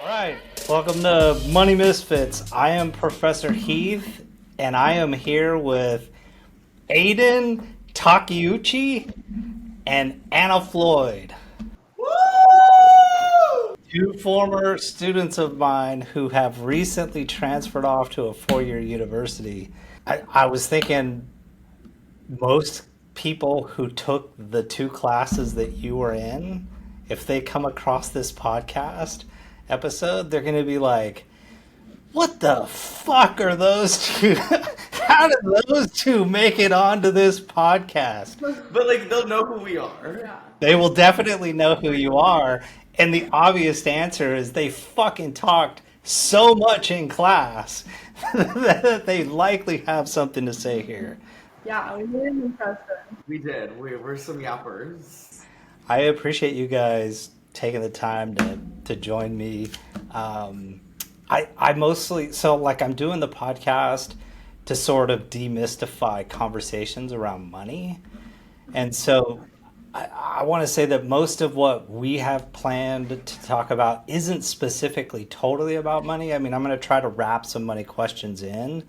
right, welcome to Money Misfits. I am Professor Heath, and I am here with Aiden Takeuchi and Ana Floyd, two former students of mine who have recently transferred off to a four-year university. I was thinking most people who took the two classes that you were in, if they come across this podcast episode, they're going to be like, what the fuck are those two? How did those two make it onto this podcast? But like they'll know who we are. Yeah. They will definitely know who you are. And the obvious answer is they fucking talked so much in class that they likely have something to say here. Yeah, we made an impression. We did. We're some yappers. I appreciate you guys taking the time to join me. I mostly, so like I'm doing the podcast to sort of demystify conversations around money. And so I want to say that most of what we have planned to talk about isn't specifically totally about money. I mean, I'm going to try to wrap some money questions in,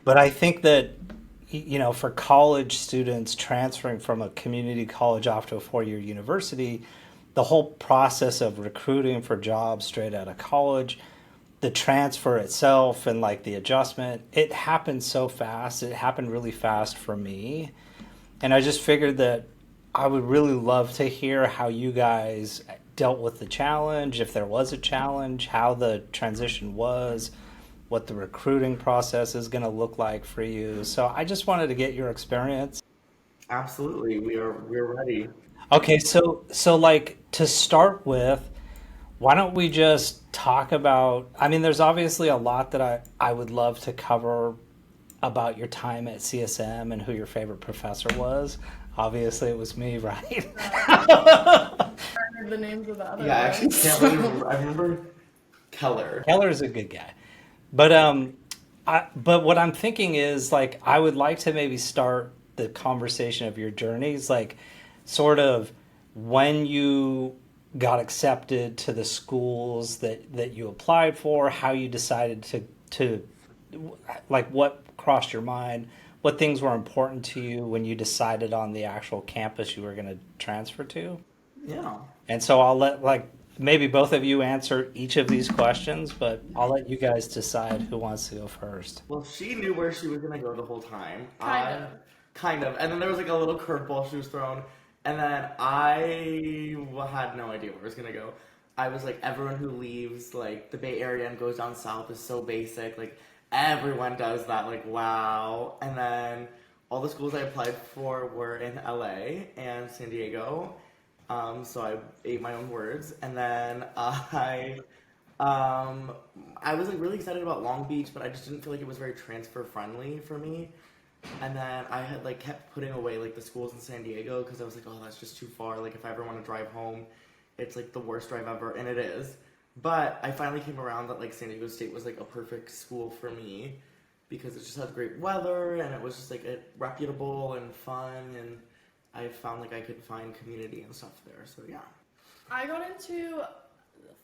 but I think that, you know, for college students transferring from a community college off to a four-year university, the whole process of recruiting for jobs straight out of college, the transfer itself and like the adjustment, it happened so fast. It happened really fast for me. And I just figured that I would really love to hear how you guys dealt with the challenge, if there was a challenge, how the transition was, what the recruiting process is going to look like for you. So I just wanted to get your experience. Absolutely. We're ready. Okay, so like to start with, why don't we just talk about, I mean, there's obviously a lot that I would love to cover about your time at CSM and who your favorite professor was. Obviously, it was me, right? The names of the other Yeah, I actually ones. can't really remember. I remember Keller. Keller's a good guy. But but what I'm thinking is like I would like to maybe start the conversation of your journeys, like sort of when you got accepted to the schools that you applied for, how you decided to like what crossed your mind, what things were important to you when you decided on the actual campus you were going to transfer to. Yeah. And so I'll let like maybe both of you answer each of these questions, but I'll let you guys decide who wants to go first. Well, she knew where she was gonna go the whole time. Kind of. Kind of. And then there was like a little curveball she was thrown. And then I had no idea where I was gonna go. I was like, everyone who leaves like the Bay Area and goes down south is so basic. Like everyone does that. Like wow. And then all the schools I applied for were in LA and San Diego. So I ate my own words, and then I was like really excited about Long Beach, but I just didn't feel like it was very transfer friendly for me. And then I had like kept putting away like the schools in San Diego because I was like, oh, that's just too far. Like if I ever want to drive home, it's like the worst drive ever, and it is. But I finally came around that like San Diego State was like a perfect school for me because it just had great weather and it was just like reputable and fun, and I found like I could find community and stuff there. So yeah. I got into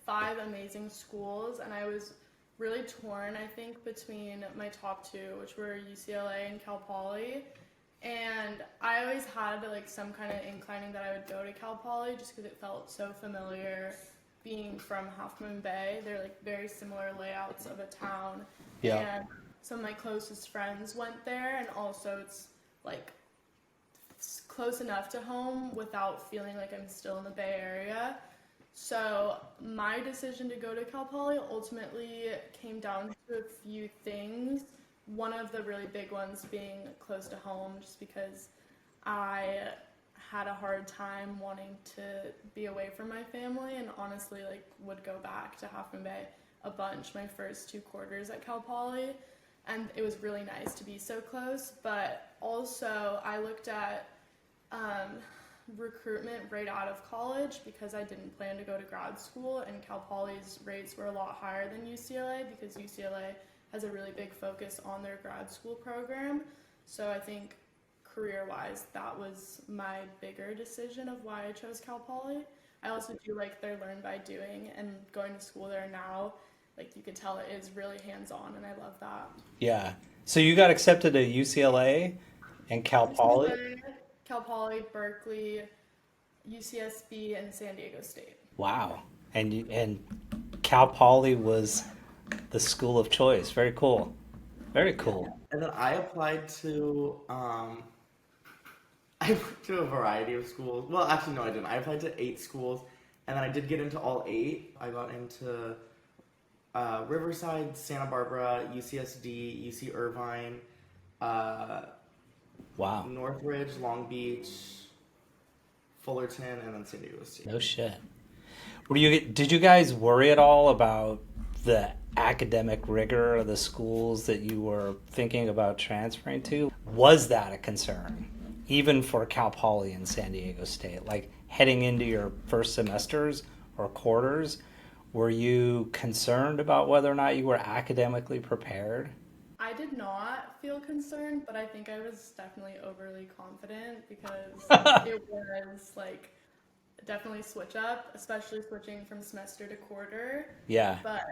5 amazing schools, and I was really torn, I think, between my top 2, which were UCLA and Cal Poly. And I always had like some kind of inclining that I would go to Cal Poly just because it felt so familiar being from Half Moon Bay. They're like very similar layouts of a town. Yeah. And some of my closest friends went there, and also it's like close enough to home without feeling like I'm still in the Bay Area. So my decision to go to Cal Poly ultimately came down to a few things. One of the really big ones being close to home, just because I had a hard time wanting to be away from my family, and honestly like would go back to Half Moon Bay a bunch my first 2 quarters at Cal Poly, and it was really nice to be so close. But also I looked at recruitment right out of college because I didn't plan to go to grad school, and Cal Poly's rates were a lot higher than UCLA because UCLA has a really big focus on their grad school program. So I think career-wise that was my bigger decision of why I chose Cal Poly. I also do like their learn by doing, and going to school there now, like you could tell it is really hands-on, and I love that. Yeah. So you got accepted to UCLA and Cal Poly? UCLA, Cal Poly, Berkeley, UCSB, and San Diego State. Wow. And Cal Poly was the school of choice. Very cool. Very cool. And then I applied to I went to a variety of schools. Well, actually, no, I didn't. I applied to 8 schools, and then I did get into all 8. I got into Riverside, Santa Barbara, UCSD, UC Irvine, uh, Wow. Northridge, Long Beach, Fullerton, and then San Diego State. No shit. Did you guys worry at all about the academic rigor of the schools that you were thinking about transferring to? Was that a concern, even for Cal Poly and San Diego State? Like heading into your first semesters or quarters, were you concerned about whether or not you were academically prepared? I did not feel concerned, but I think I was definitely overly confident because it was like definitely switch up, especially switching from semester to quarter. Yeah, But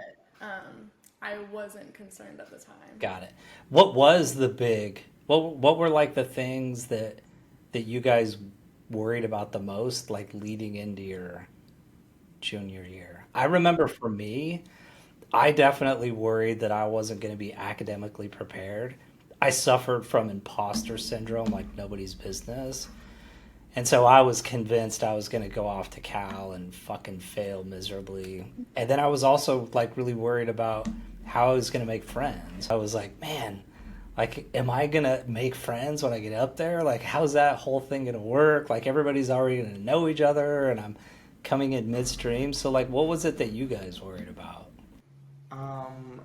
I wasn't concerned at the time. got it. What was the big? What were like the things that you guys worried about the most, like leading into your junior year? I remember for me, I definitely worried that I wasn't going to be academically prepared. I suffered from imposter syndrome like nobody's business. And so I was convinced I was going to go off to Cal and fucking fail miserably. And then I was also like really worried about how I was going to make friends. I was like, man, like, am I going to make friends when I get up there? Like, how's that whole thing going to work? Like, everybody's already going to know each other and I'm coming in midstream. So, like, what was it that you guys worried about? Um,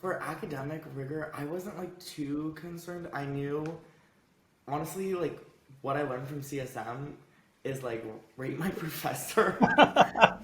for academic rigor, I wasn't like too concerned. I knew, honestly, like what I learned from CSM is like rate my professor.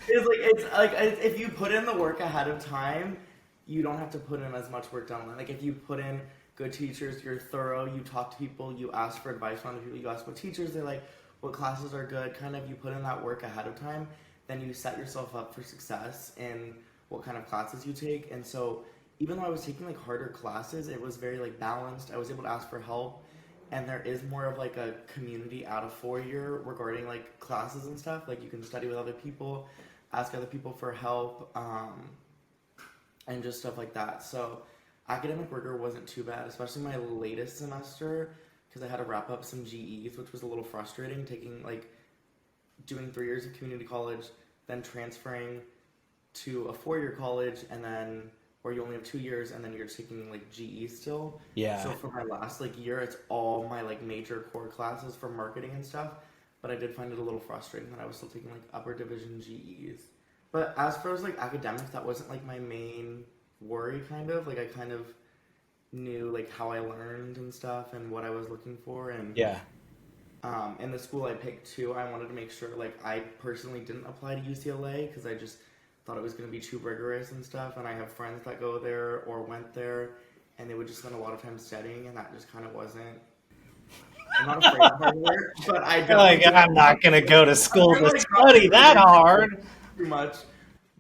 If you put in the work ahead of time, you don't have to put in as much work down the line. Like if you put in good teachers, you're thorough, you talk to people, you ask for advice from other people, you ask what teachers they like, what classes are good, kind of you put in that work ahead of time, then you set yourself up for success in what kind of classes you take. And so even though I was taking like harder classes, it was very like balanced. I was able to ask for help, and there is more of like a community out of 4 year regarding like classes and stuff. Like you can study with other people, ask other people for help, and just stuff like that. So academic rigor wasn't too bad, especially my latest semester, because I had to wrap up some GEs, which was a little frustrating, doing 3 years of community college, then transferring to a 4 year college, and then, or you only have 2 years, and then you're taking like GE still. Yeah. So for my last like year, it's all my like major core classes for marketing and stuff. But I did find it a little frustrating that I was still taking like upper division GEs. But as far as like academics, that wasn't like my main worry. Kind of like I kind of knew like how I learned and stuff and what I was looking for. And Yeah. in the school I picked too, I wanted to make sure like I personally didn't apply to UCLA because I just thought it was going to be too rigorous and stuff, and I have friends that go there or went there, and they would just spend a lot of time studying, and that just kind of wasn't. I'm not afraid of hard work, but I don't. Like, I'm not going to go to school to study that hard. Too much.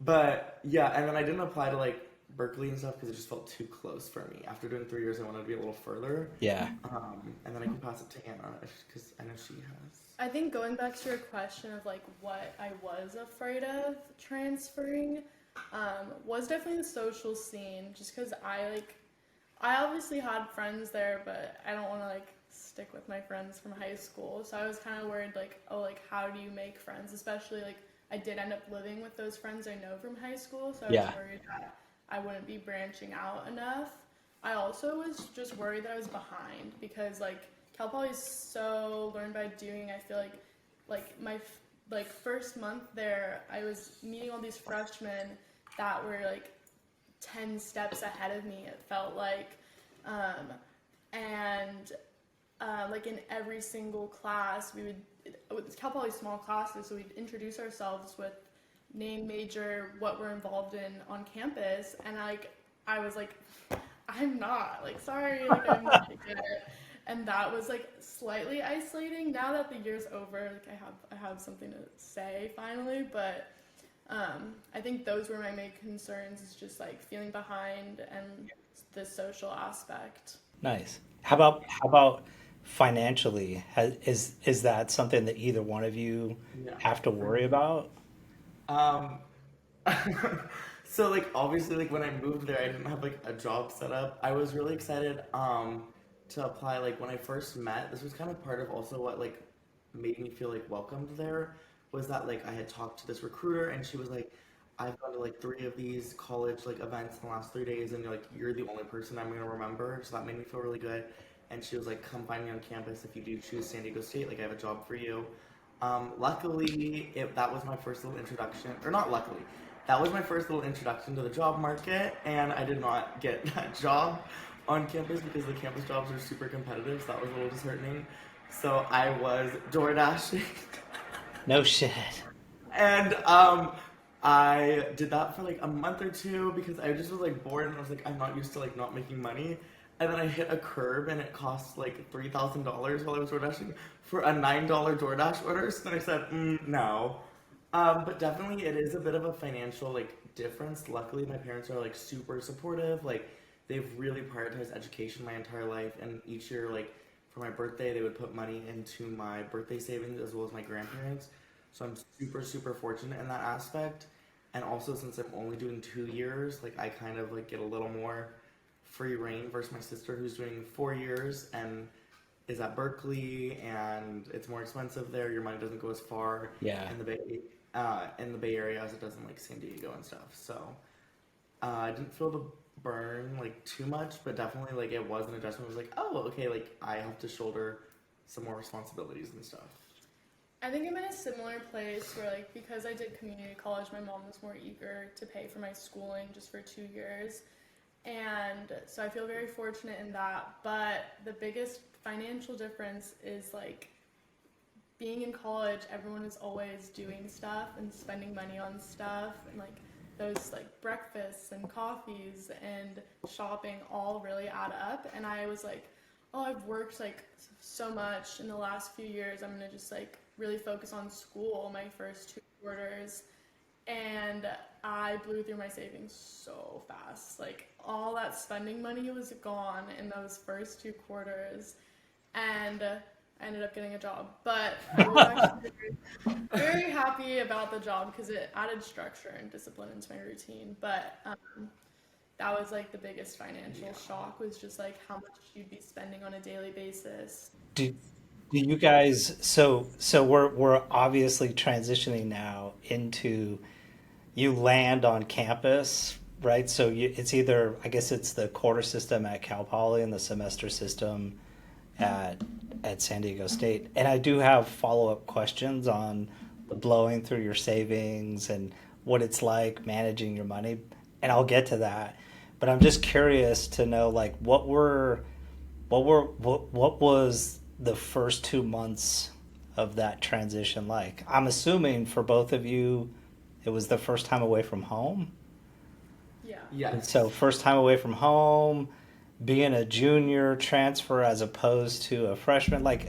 But yeah, and then I didn't apply to like Berkeley and stuff because it just felt too close for me. After doing 3 years, I wanted to be a little further. Yeah. And then I can pass it to Anna because I know she has. I think going back to your question of like what I was afraid of transferring was definitely the social scene, just because I obviously had friends there, but I don't want to like stick with my friends from high school, so I was kind of worried like, oh, like how do you make friends, especially like I did end up living with those friends I know from high school, so I was worried that I wouldn't be branching out enough. I also was just worried that I was behind because like Cal Poly is so learn by doing. I feel like my first month there, I was meeting all these freshmen that were like 10 steps ahead of me. It felt like, like in every single class, with Cal Poly small classes, so we'd introduce ourselves with name, major, what we're involved in on campus, and like I was like, I'm not like sorry, like I'm not good. and that was like slightly isolating. Now that the year's over, like I have something to say finally, but I think those were my main concerns, is just like feeling behind and the social aspect. Nice. How about financially? Is that something that either one of you Yeah. have to For worry me, about? um, so like obviously like when I moved there, I didn't have like a job set up. I was really excited to apply. Like when I first met, this was kind of part of also what like made me feel like welcomed there, was that like I had talked to this recruiter and she was like, I've gone to like three of these college like events in the last 3 days and like you're the only person I'm gonna remember. So that made me feel really good. And she was like, come find me on campus if you do choose San Diego State. Like I have a job for you. Luckily, that was my first little introduction, or not luckily, that was my first little introduction to the job market, and I did not get that job on campus because the campus jobs are super competitive, so that was a little disheartening. So I was door dashing. No shit. And I did that for like a month or two because I just was like bored and I was like, I'm not used to like not making money. And then I hit a curb and it cost like $3,000 while I was door dashing for a $9 DoorDash order. So then I said, no. But definitely it is a bit of a financial like difference. Luckily, my parents are like super supportive. Like they've really prioritized education my entire life, and each year like for my birthday they would put money into my birthday savings as well as my grandparents. So I'm super super fortunate in that aspect. And also since I'm only doing 2 years, like I kind of like get a little more free reign versus my sister who's doing 4 years and is at Berkeley, and it's more expensive there. Your money doesn't go as far Yeah. in the Bay Area as it does in like San Diego and stuff. So I didn't feel the burn like too much, but definitely like it was an adjustment. It was like, oh, okay, like I have to shoulder some more responsibilities and stuff. I think I'm in a similar place where, like, because I did community college, my mom was more eager to pay for my schooling just for 2 years. And so I feel very fortunate in that. But the biggest financial difference is, like, being in college, everyone is always doing stuff and spending money on stuff. And, like, those, like, breakfasts and coffees and shopping all really add up. And I was like, oh, I've worked, like, so much in the last few years. I'm going to just, like, really focus on school my first 2 quarters, and I blew through my savings so fast. Like all that spending money was gone in those first 2 quarters, and I ended up getting a job. But I was actually very happy about the job because it added structure and discipline into my routine. But that was like the biggest financial shock, was just like how much you'd be spending on a daily basis. Do do you guys so we're obviously transitioning now into you land on campus, right? So it's either, I guess it's the quarter system at Cal Poly and the semester system at San Diego State. And I do have follow-up questions on the blowing through your savings and what it's like managing your money, and I'll get to that. But I'm just curious to know, like, what was the first 2 months of that transition like? I'm assuming for both of you it was the first time away from home. Yeah. And Yes. so first time away from home, being a junior transfer as opposed to a freshman, like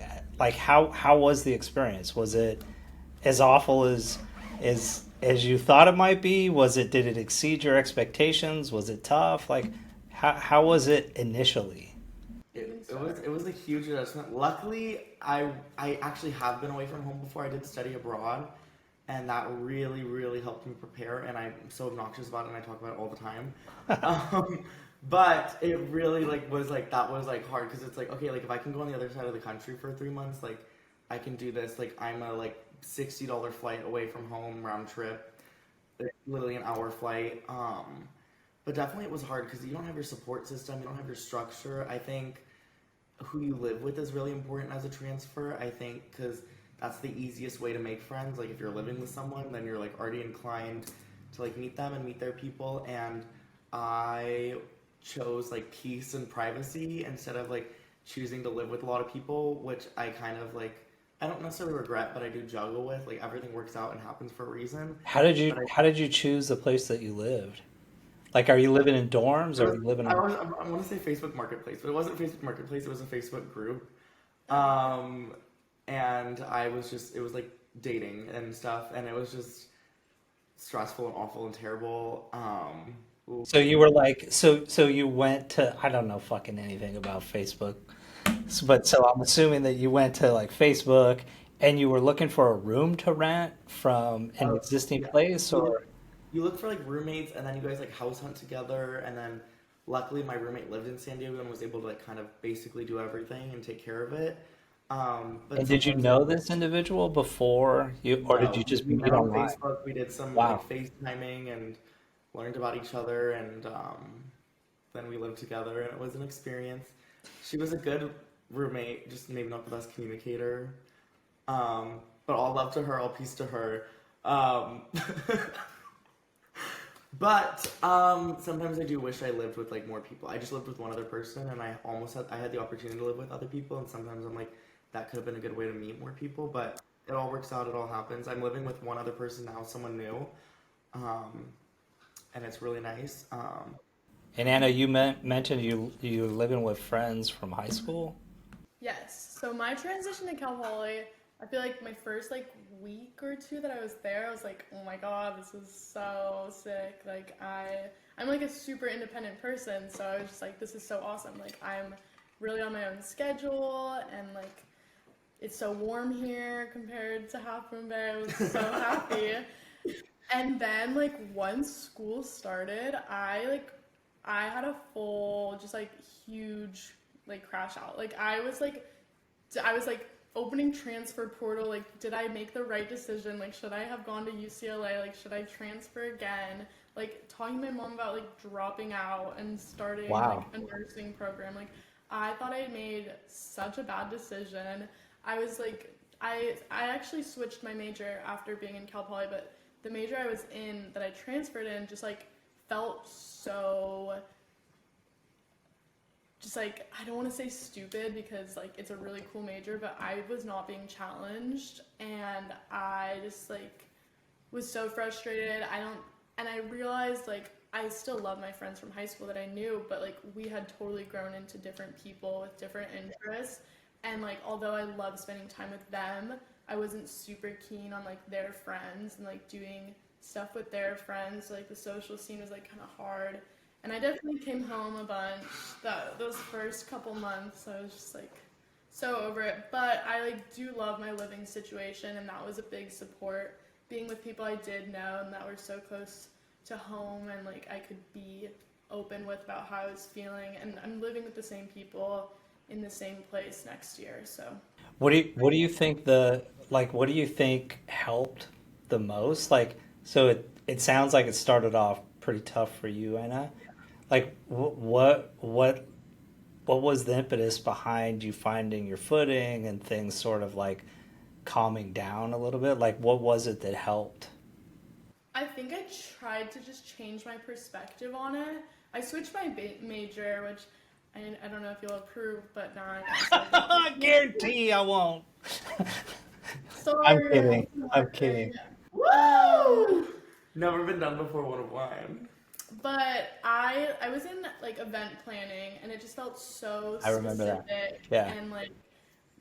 how was the experience? Was it as awful as you thought it might be? Did it exceed your expectations? Was it tough? Like how was it initially? You can It start. was a huge adjustment. Luckily, I actually have been away from home before. I did study abroad, and that really really helped me prepare. And I'm so obnoxious about it, and I talk about it all the time. Um, but it really like was like that was like hard because it's like, okay, like if I can go on the other side of the country for 3 months, like I can do this. Like I'm a like $60 flight away from home round trip. It's literally an hour flight. But definitely it was hard because you don't have your support system, you don't have your structure. I think who you live with is really important as a transfer. I think because that's the easiest way to make friends. Like if you're living with someone, then you're like already inclined to like meet them and meet their people. And I chose like peace and privacy instead of like choosing to live with a lot of people, which I kind of like. I don't necessarily regret, but I do juggle with. Like everything works out and happens for a reason. But I How did you choose the place that you lived? Like, are you living in dorms It or was, are you living in? I want to say Facebook Marketplace, but it wasn't Facebook Marketplace. It was a Facebook group. Um, and it was like dating and stuff, and it was just stressful and awful and terrible. So you were like, so you went to, I don't know fucking anything about Facebook, but so I'm assuming that you went to like Facebook and you were looking for a room to rent from an Oh, existing yeah. place You look, or, you look for like roommates, and then you guys like house hunt together, and then luckily my roommate lived in San Diego and was able to like kind of basically do everything and take care of it. But and did you sometimes like know this individual before you, or did no, you just we met meet on online? Facebook. We did some like Wow. FaceTiming and learned about each other, and then we lived together, and it was an experience. She was a good roommate, just maybe not the best communicator. But all love to her, all peace to her. Um, but sometimes I do wish I lived with like more people. I just lived with one other person, and I had the opportunity to live with other people, and sometimes I'm like that could have been a good way to meet more people. But it all works out. It all happens. I'm living with one other person now, someone new, um, and it's really nice. And Anna, you mentioned you living with friends from high school. Yes. So my transition to Cal Poly, I feel like my first like week or two that I was there, I was like, oh my god, this is so sick. Like I'm like a super independent person, so I was just like, this is so awesome. Like I'm really on my own schedule, and like it's so warm here compared to Half Moon Bay. I was so happy. And then like once school started, I had a full just like huge like crash out. Like I was like opening transfer portal, like did I make the right decision? Like should I have gone to UCLA? Like should I transfer again? Like talking to my mom about like dropping out and starting like Wow. a nursing program. Like I thought I made such a bad decision. I was like I actually switched my major after being in Cal Poly, but the major I was in that I transferred in just like felt so just like I don't want to say stupid because like it's a really cool major, but I was not being challenged, and I just like was so frustrated. And I realized like I still love my friends from high school that I knew, but like we had totally grown into different people with different interests. And like although I love spending time with them, I wasn't super keen on like their friends and like doing stuff with their friends. So, like the social scene was like kind of hard. And I definitely came home a bunch. Those first couple months, I was just like so over it. But I like do love my living situation, and that was a big support. Being with people I did know and that were so close to home, and like I could be open with about how I was feeling. And I'm living with the same people in the same place next year. So What do you think the like what do you think helped the most? Like so it sounds like it started off pretty tough for you, Anna. Like what was the impetus behind you finding your footing and things sort of like calming down a little bit? Like what was it that helped? I think I tried to just change my perspective on it. I switched my major, which I don't know if you'll approve, but now I'm I guarantee I won't. I'm sorry. kidding. I'm kidding. Um, Woo! Never been done before. One of wine. but I was in like event planning, and it just felt so I remember that. specific. Yeah. And like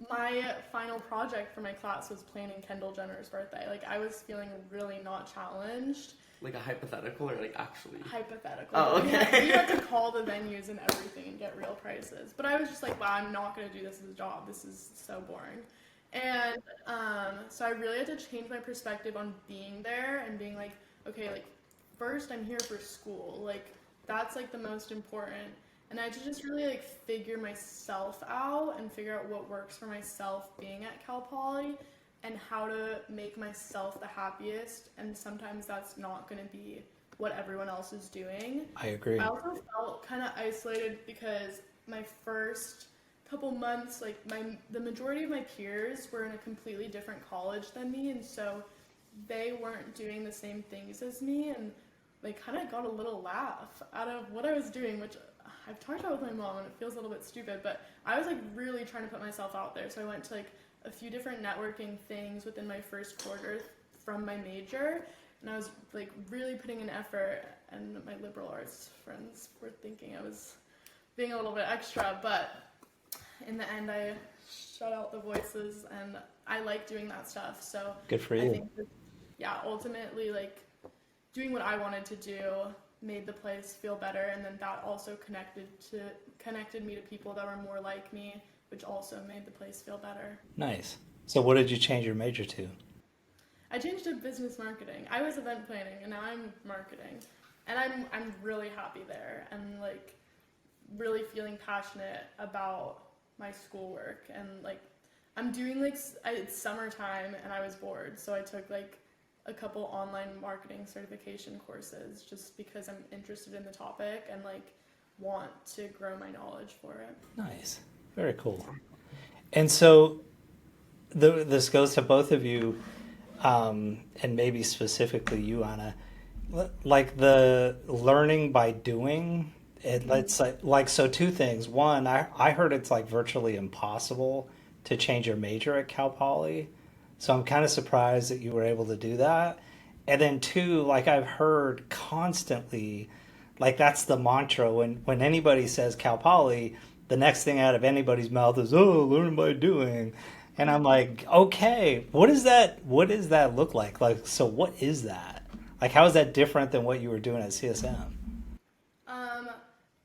my final project for my class was planning Kendall Jenner's birthday. Like I was feeling really not challenged. Like a hypothetical or like actually? Hypothetical. Oh, We had okay. to call the venues and everything and get real prices. But I was just like, wow, I'm not going to do this as a job. This is so boring. And so I really had to change my perspective on being there and being like, okay, like first I'm here for school. Like that's like the most important. And I had to just really like figure myself out and figure out what works for myself being at Cal Poly and how to make myself the happiest. And sometimes that's not going to be what everyone else is doing. I agree. I also felt kind of isolated because my first couple months, like the majority of my peers were in a completely different college than me, and so they weren't doing the same things as me, and they kind of got a little laugh out of what I was doing, which I've talked about with my mom, and it feels a little bit stupid, but I was like really trying to put myself out there. So I went to like a few different networking things within my first quarter from my major, and I was like really putting in effort, and my liberal arts friends were thinking I was being a little bit extra, but in the end I shut out the voices, and I like doing that stuff. So Good for I you. think that, yeah, ultimately like doing what I wanted to do made the place feel better, and then that also connected me to people that were more like me, which also made the place feel better. Nice. So what did you change your major to? I changed to business marketing. I was event planning, and now I'm marketing, and I'm really happy there, and like really feeling passionate about my schoolwork, and like I'm doing like it's summertime and I was bored, so I took like a couple online marketing certification courses just because I'm interested in the topic and like want to grow my knowledge for it. Nice. Very cool. And so this goes to both of you, and maybe specifically you, Ana. Like the learning by doing. It's like so. Two things. One, I heard it's like virtually impossible to change your major at Cal Poly, so I'm kind of surprised that you were able to do that. And then two, like I've heard constantly, like that's the mantra when anybody says Cal Poly, the next thing out of anybody's mouth is, "Oh, learn by doing." And I'm like, okay, what does that look like? Like, so what is that? Like, how is that different than what you were doing at CSM?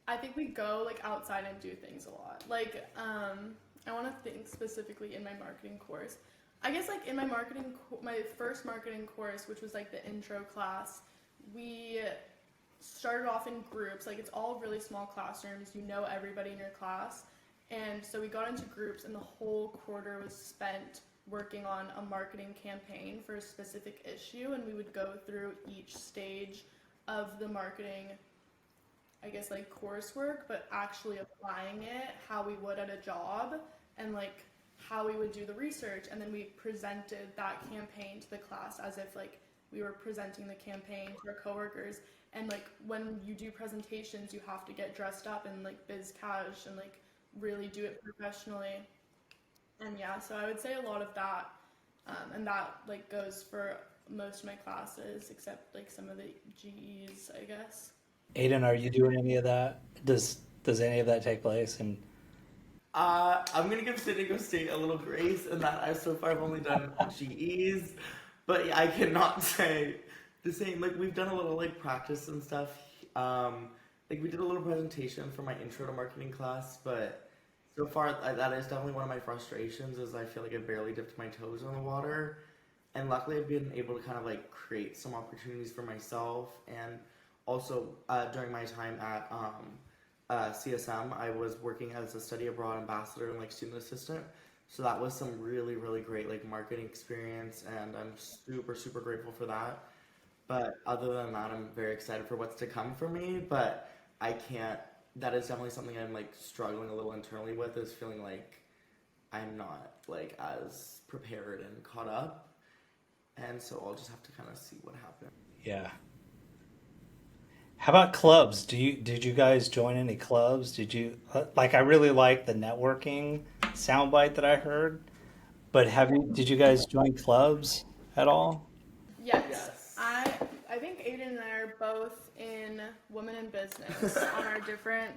I think we go like outside and do things a lot. Like, I want to think specifically in my marketing course. I guess like in my my first marketing course, which was like the intro class, we started off in groups. Like it's all really small classrooms. You know everybody in your class. And so we got into groups, and the whole quarter was spent working on a marketing campaign for a specific issue, and we would go through each stage of the marketing, I guess like coursework, but actually applying it how we would at a job, and like how we would do the research, and then we presented that campaign to the class as if like we were presenting the campaign to our coworkers. And like when you do presentations, you have to get dressed up in like biz cash and like really do it professionally. And yeah, so I would say a lot of that, and that like goes for most of my classes except like some of the GEs, I guess. Aiden, are you doing any of that? Does any of that take place? And I'm gonna give San Diego State a little grace in that so far I've only done GEs, but yeah, I cannot say the same. Like we've done a little like practice and stuff. Like we did a little presentation for my intro to marketing class, but so far that is definitely one of my frustrations. Is I feel like I barely dipped my toes in the water, and luckily I've been able to kind of like create some opportunities for myself, and also during my time at CSM, I was working as a study abroad ambassador and like student assistant. So that was some really, really great like marketing experience, and I'm super, super grateful for that. But other than that, I'm very excited for what's to come for me. But I can't. That is definitely something I'm like struggling a little internally with. Is feeling like I'm not like as prepared and caught up, and so I'll just have to kind of see what happens. yeah. How about clubs? Did you guys join any clubs? Did you like? I really like the networking soundbite that I heard. But did you guys join clubs at all? Yes, Yes. I think Aiden and I are both in Women in Business on our different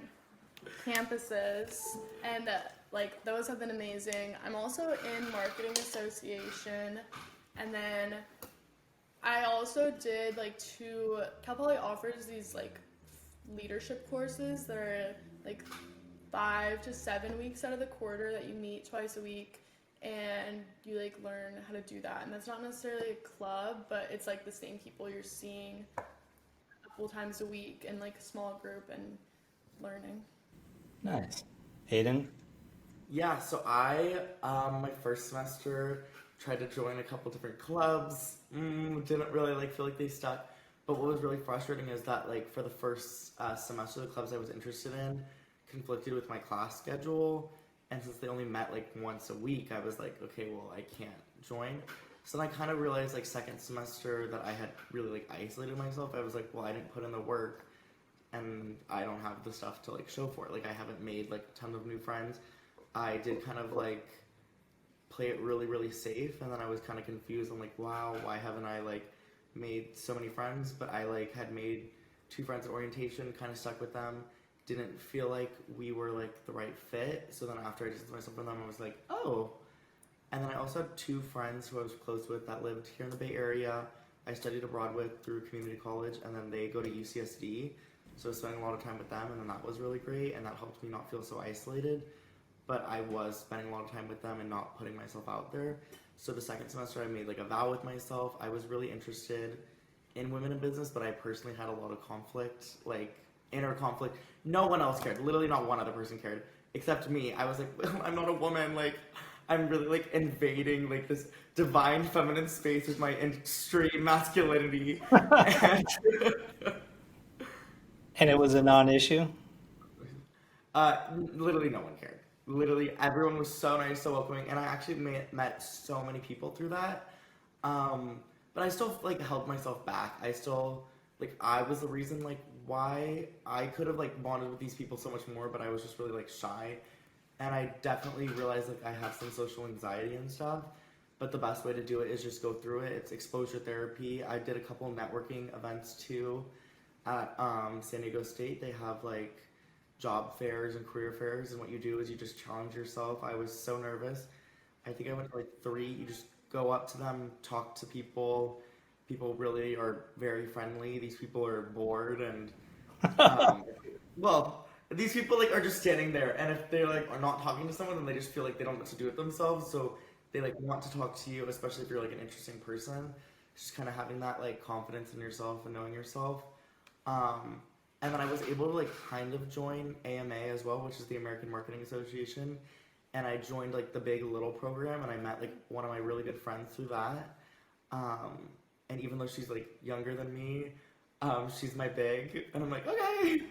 campuses, and like those have been amazing. I'm also in Marketing Association, and then I also did like Cal Poly offers these like leadership courses that are like 5 to 7 weeks out of the quarter that you meet twice a week, and you like learn how to do that. And that's not necessarily a club, but it's like the same people you're seeing a couple times a week in like a small group and learning. Nice. Aiden? Yeah, so I my first semester tried to join a couple different clubs. Didn't really like feel like they stuck. But what was really frustrating is that like for the first semester, the clubs I was interested in conflicted with my class schedule, and since they only met like once a week, I was like, okay, well I can't join. So then I kind of realized like second semester that I had really like isolated myself. I was like, well I didn't put in the work, and I don't have the stuff to like show for it. Like I haven't made like a ton of new friends. I did kind of like play it really, really safe, and then I was kind of confused. I'm like, wow, why haven't I like made so many friends, but I like had made two friends at orientation, kind of stuck with them. Didn't feel like we were like the right fit. So then after I distanced myself from them, I was like, oh. And then I also had two friends who I was close with that lived here in the Bay Area. I studied abroad with through community college, and then they go to UCSD. So I was spending a lot of time with them, and then that was really great, and that helped me not feel so isolated. But I was spending a lot of time with them and not putting myself out there. So the second semester, I made like a vow with myself. I was really interested in women in business, but I personally had a lot of conflict, like inner conflict. No one else cared. Literally, not one other person cared except me. I was like, I'm not a woman. Like, I'm really like invading like this divine feminine space with my extreme masculinity. And And it was a non-issue. uh, literally, no one cared. Literally, everyone was so nice, so welcoming, and I actually met so many people through that. But I still like held myself back. I still like I was the reason like why I could have like bonded with these people so much more, but I was just really like shy, and I definitely realized like I have some social anxiety and stuff. But the best way to do it is just go through it. It's exposure therapy. I did a couple networking events too at San Diego State. They have like job fairs and career fairs, and what you do is you just challenge yourself. I was so nervous. I think I went to like three. You just go up to them, talk to people. People really are very friendly. These people are bored, and um, well, these people like are just standing there, and if they like are not talking to someone, then they just feel like they don't know what to do with themselves. So they like want to talk to you, especially if you're like an interesting person. Just kind of having that like confidence in yourself and knowing yourself. Um, and then I was able to like kind of join AMA as well, which is the American Marketing Association. And I joined like the Big Little program, and I met like one of my really good friends through that. Um, and even though she's like younger than me, she's my big, and I'm like, okay.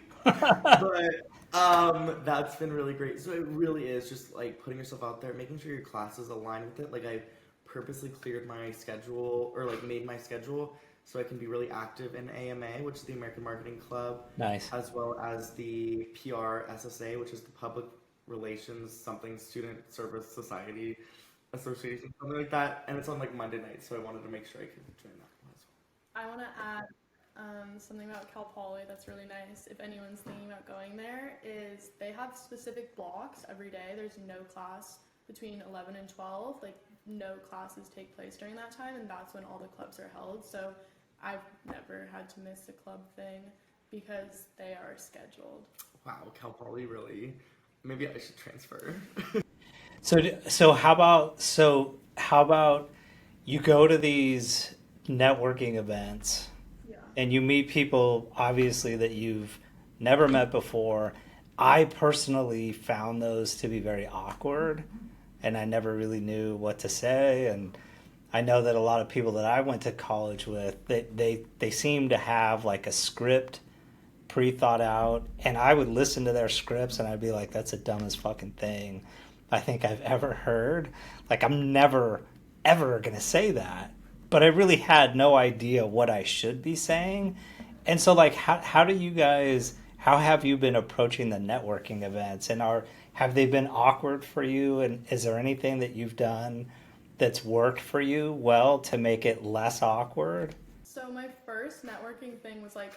But that's been really great. So it really is just like putting yourself out there, making sure your classes align with it. Like I purposely cleared my schedule or like made my schedule so I can be really active in AMA, which is the American Marketing Club, Nice. as well as the PRSSA, which is the Public Relations something Student Service Society Association, something like that. And it's on like Monday nights, so I wanted to make sure I could join that one as I want to add something about Cal Poly that's really nice. If anyone's thinking about going there, is they have specific blocks every day. There's no class between 11 and 12. Like no classes take place during that time, and that's when all the clubs are held. So I've never had to miss a club thing because they are scheduled. well. Wow, Cal Poly really. Maybe I should transfer. So how about you go to these networking events Yeah. and you meet people obviously that you've never met before. I personally found those to be very awkward, and I never really knew what to say. And I know that a lot of people that I went to college with, they seem to have like a script pre-thought out, and I would listen to their scripts and I'd be like, that's the dumbest fucking thing I think I've ever heard. Like I'm never ever gonna say that. But I really had no idea what I should be saying. And so like how do you guys how have you been approaching the networking events, and are have they been awkward for you, and is there anything that you've done that's worked for you well to make it less awkward? So my first networking thing was like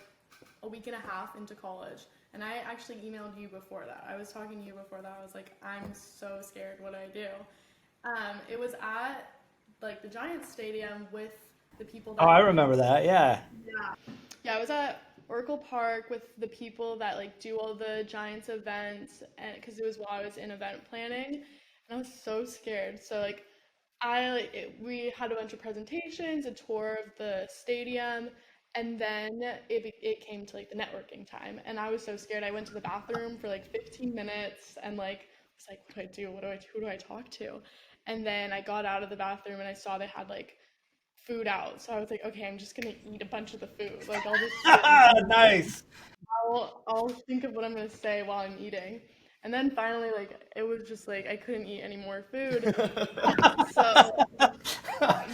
a week and a half into college, and I actually emailed you before that. I was talking to you before that. I was like, I'm so scared. What do I do? It was at like the Giants Stadium with the people Oh, that I remember that. Yeah. yeah. Yeah, I was at Oracle Park with the people that like do all the Giants events, and because it was while I was in event planning, and I was so scared. So like we had a bunch of presentations, a tour of the stadium, and then it came to like the networking time, and I was so scared. I went to the bathroom for like 15 minutes and like was like, what do I do? Who do I talk to? And then I got out of the bathroom and I saw they had like food out. So I was like, okay, I'm just gonna eat a bunch of the food. Like I'll just sit and Nice. I'll think of what I'm gonna say while I'm eating. And then finally, like it was just like I couldn't eat any more food. So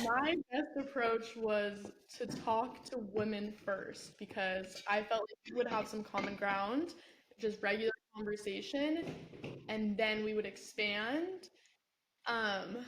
my best approach was to talk to women first because I felt like we would have some common ground, just regular conversation, and then we would expand. Um,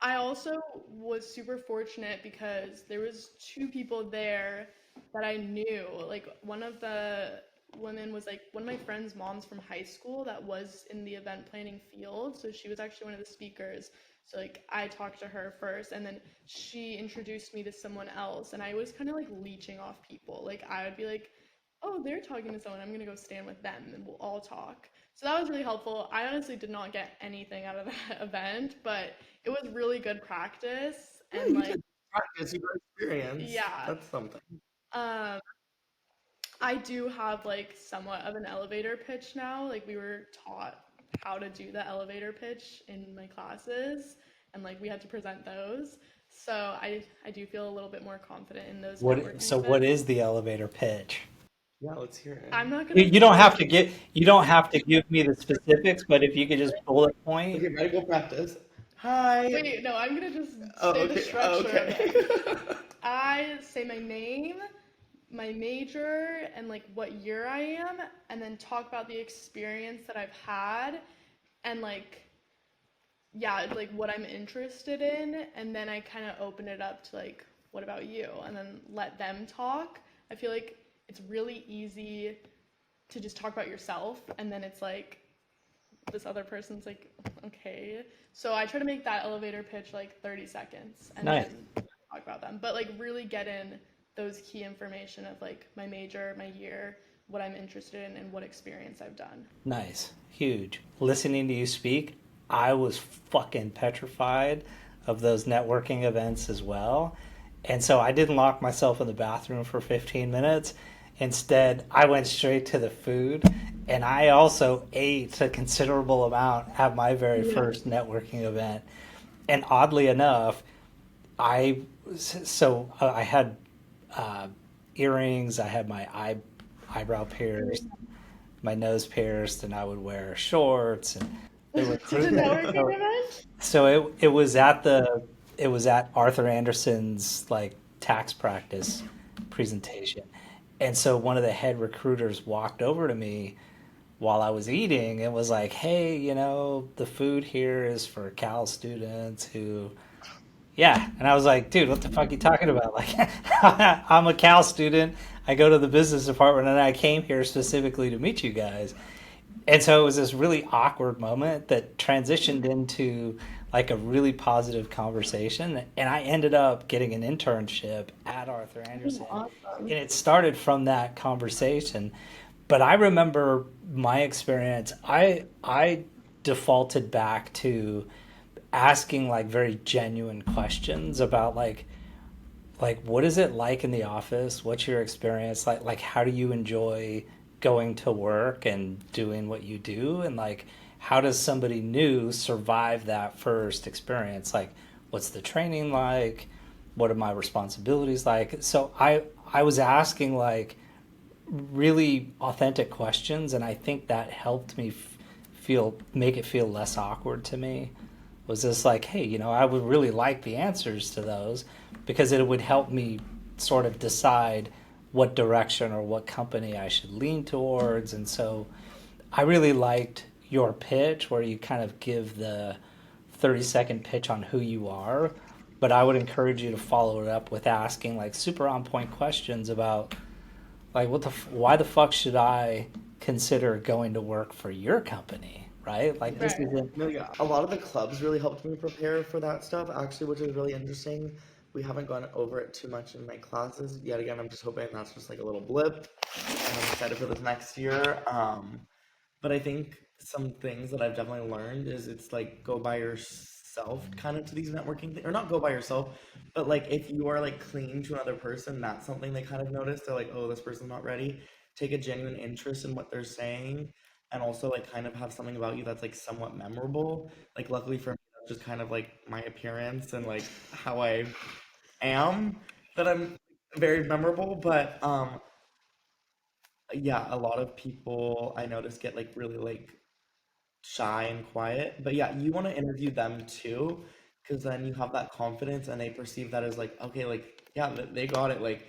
I also was super fortunate because there was two people there that I knew. Like one of the women was like one of my friend's moms from high school that was in the event planning field. So she was actually one of the speakers. So like I talked to her first and then she introduced me to someone else and I was kind of like leeching off people. Like I would be like, "Oh, they're talking to someone. I'm going to go stand with them and we'll all talk." So that was really helpful. I honestly did not get anything out of that event, but it was really good practice Yeah, and you like did practice, you got experience. yeah. That's something. Um I do have like somewhat of an elevator pitch now. Like we were taught how to do the elevator pitch in my classes and like we had to present those. So I do feel a little bit more confident in those networking What events. is the elevator pitch? Yeah, let's hear it. I'm not You, gonna you don't say have to get you don't have to give me the specifics, but if you could just bullet point. Okay, ready, go practice. Hi. wait, no, I'm gonna just Oh, say the okay. Oh, structure of okay. it. I say my name, my major, and like what year I am, and then talk about the experience that I've had, and like, yeah, like what I'm interested in, and then I kind of open it up to like, what about you? And then let them talk. I feel like it's really easy to just talk about yourself, and then it's like, this other person's like, okay. So I try to make that elevator pitch like 30 seconds and Nice. then talk about them. But like really get in those key information of like my major, my year, what I'm interested in, and what experience I've done. Nice. Huge. Listening to you speak, I was fucking petrified of those networking events as well. And so I didn't lock myself in the bathroom for 15 minutes. Instead, I went straight to the food. And I also ate a considerable amount at my very Yeah. first networking event. And oddly enough, I I had uh, earrings, I had my eyebrow pierced, my nose pierced, and I would wear shorts and the To the recruiter. networking event? So it was at the it was at Arthur Anderson's like tax practice presentation. And so one of the head recruiters walked over to me while I was eating and was like, "Hey, the food here is for Cal students who." Yeah, and I was like, "Dude, what the fuck are you talking about? Like, I'm a Cal student. I go to the business department, and I came here specifically to meet you guys." And so it was this really awkward moment that transitioned into like a really positive conversation. And I ended up getting an internship at Arthur Anderson. Awesome. And it started from that conversation. But I remember my experience, I defaulted back to asking like very genuine questions about like what is it like in the office, what's your experience like how do you enjoy going to work and doing what you do, and like how does somebody new survive that first experience, like what's the training like, what are my responsibilities like. So I was asking like really authentic questions, and I think that helped me feel make it feel less awkward to me. Was this like, hey, I would really like the answers to those because it would help me sort of decide what direction or what company I should lean towards. And so I really liked your pitch where you kind of give the 30-second pitch on who you are, but I would encourage you to follow it up with asking like super on point questions about like why the fuck should I consider going to work for your company, right? Like this Right. isn't. No, yeah. A lot of the clubs really helped me prepare for that stuff, actually, which is really interesting. We haven't gone over it too much in my classes. Yet again, I'm just hoping that's just like a little blip. And I'm excited for this next year. But I think some things that I've definitely learned is it's like go by yourself kind of to these networking things, or not go by yourself, but like if you are like clinging to another person, that's something they kind of notice. They're like, oh, this person's not ready. Take a genuine interest in what they're saying, and also like kind of have something about you that's like somewhat memorable. Like luckily for me, that's just kind of like my appearance and like how I am that I'm very memorable. But yeah, a lot of people I notice get like really like shy and quiet. But yeah, you want to interview them too, because then you have that confidence and they perceive that as like, okay, like, yeah, they got it. Like,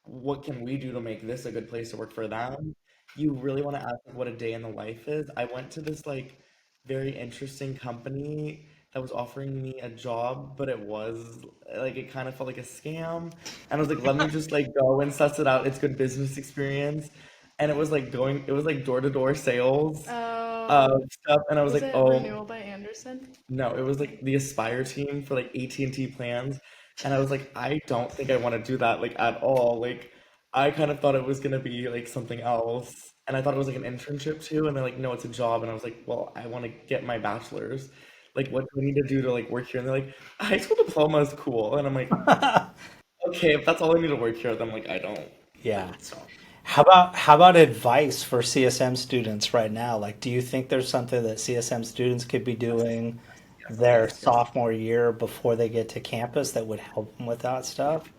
what can we do to make this a good place to work for them? You really want to ask what a day in the life is. I went to this like very interesting company that was offering me a job, but it was like it kind of felt like a scam. And I was like, let me just like go and suss it out. It's good business experience. And it was like door-to-door sales Oh, stuff. And I was was like, it oh Renewal by Anderson? no, it was like the Aspire team for like AT&T plans. And I was like, I don't think I want to do that like at all. Like I kind of thought it was gonna be like something else. And I thought it was like an internship too. And they're like, no, it's a job. And I was like, well, I want to get my bachelor's. Like, what do I need to do to like work here? And they're like, a high school diploma is cool. And I'm like, okay, if that's all I need to work here, then like I don't. Yeah. So How about advice for CSM students right now? Like, do you think there's something that CSM students could be doing their yes. sophomore year before they get to campus that would help them with that stuff?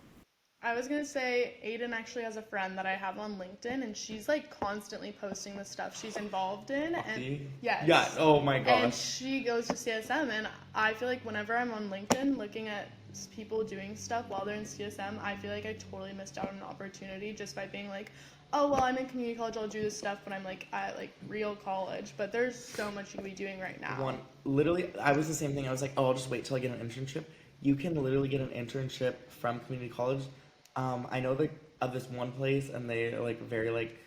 I was gonna say Aiden actually has a friend that I have on LinkedIn, and she's like constantly posting the stuff she's involved in, and Lucky. Yeah. yes, Oh my and gosh. she goes to CSM, and I feel like whenever I'm on LinkedIn looking at people doing stuff while they're in CSM, I feel like I totally missed out on an opportunity just by being like, oh well, I'm in community college, I'll do this stuff when I'm like at like real college, but there's so much you can be doing right now. One, literally, I was the same thing. I was like, oh, I'll just wait till I get an internship. You can literally get an internship from community college. I know that of this one place, and they are like very like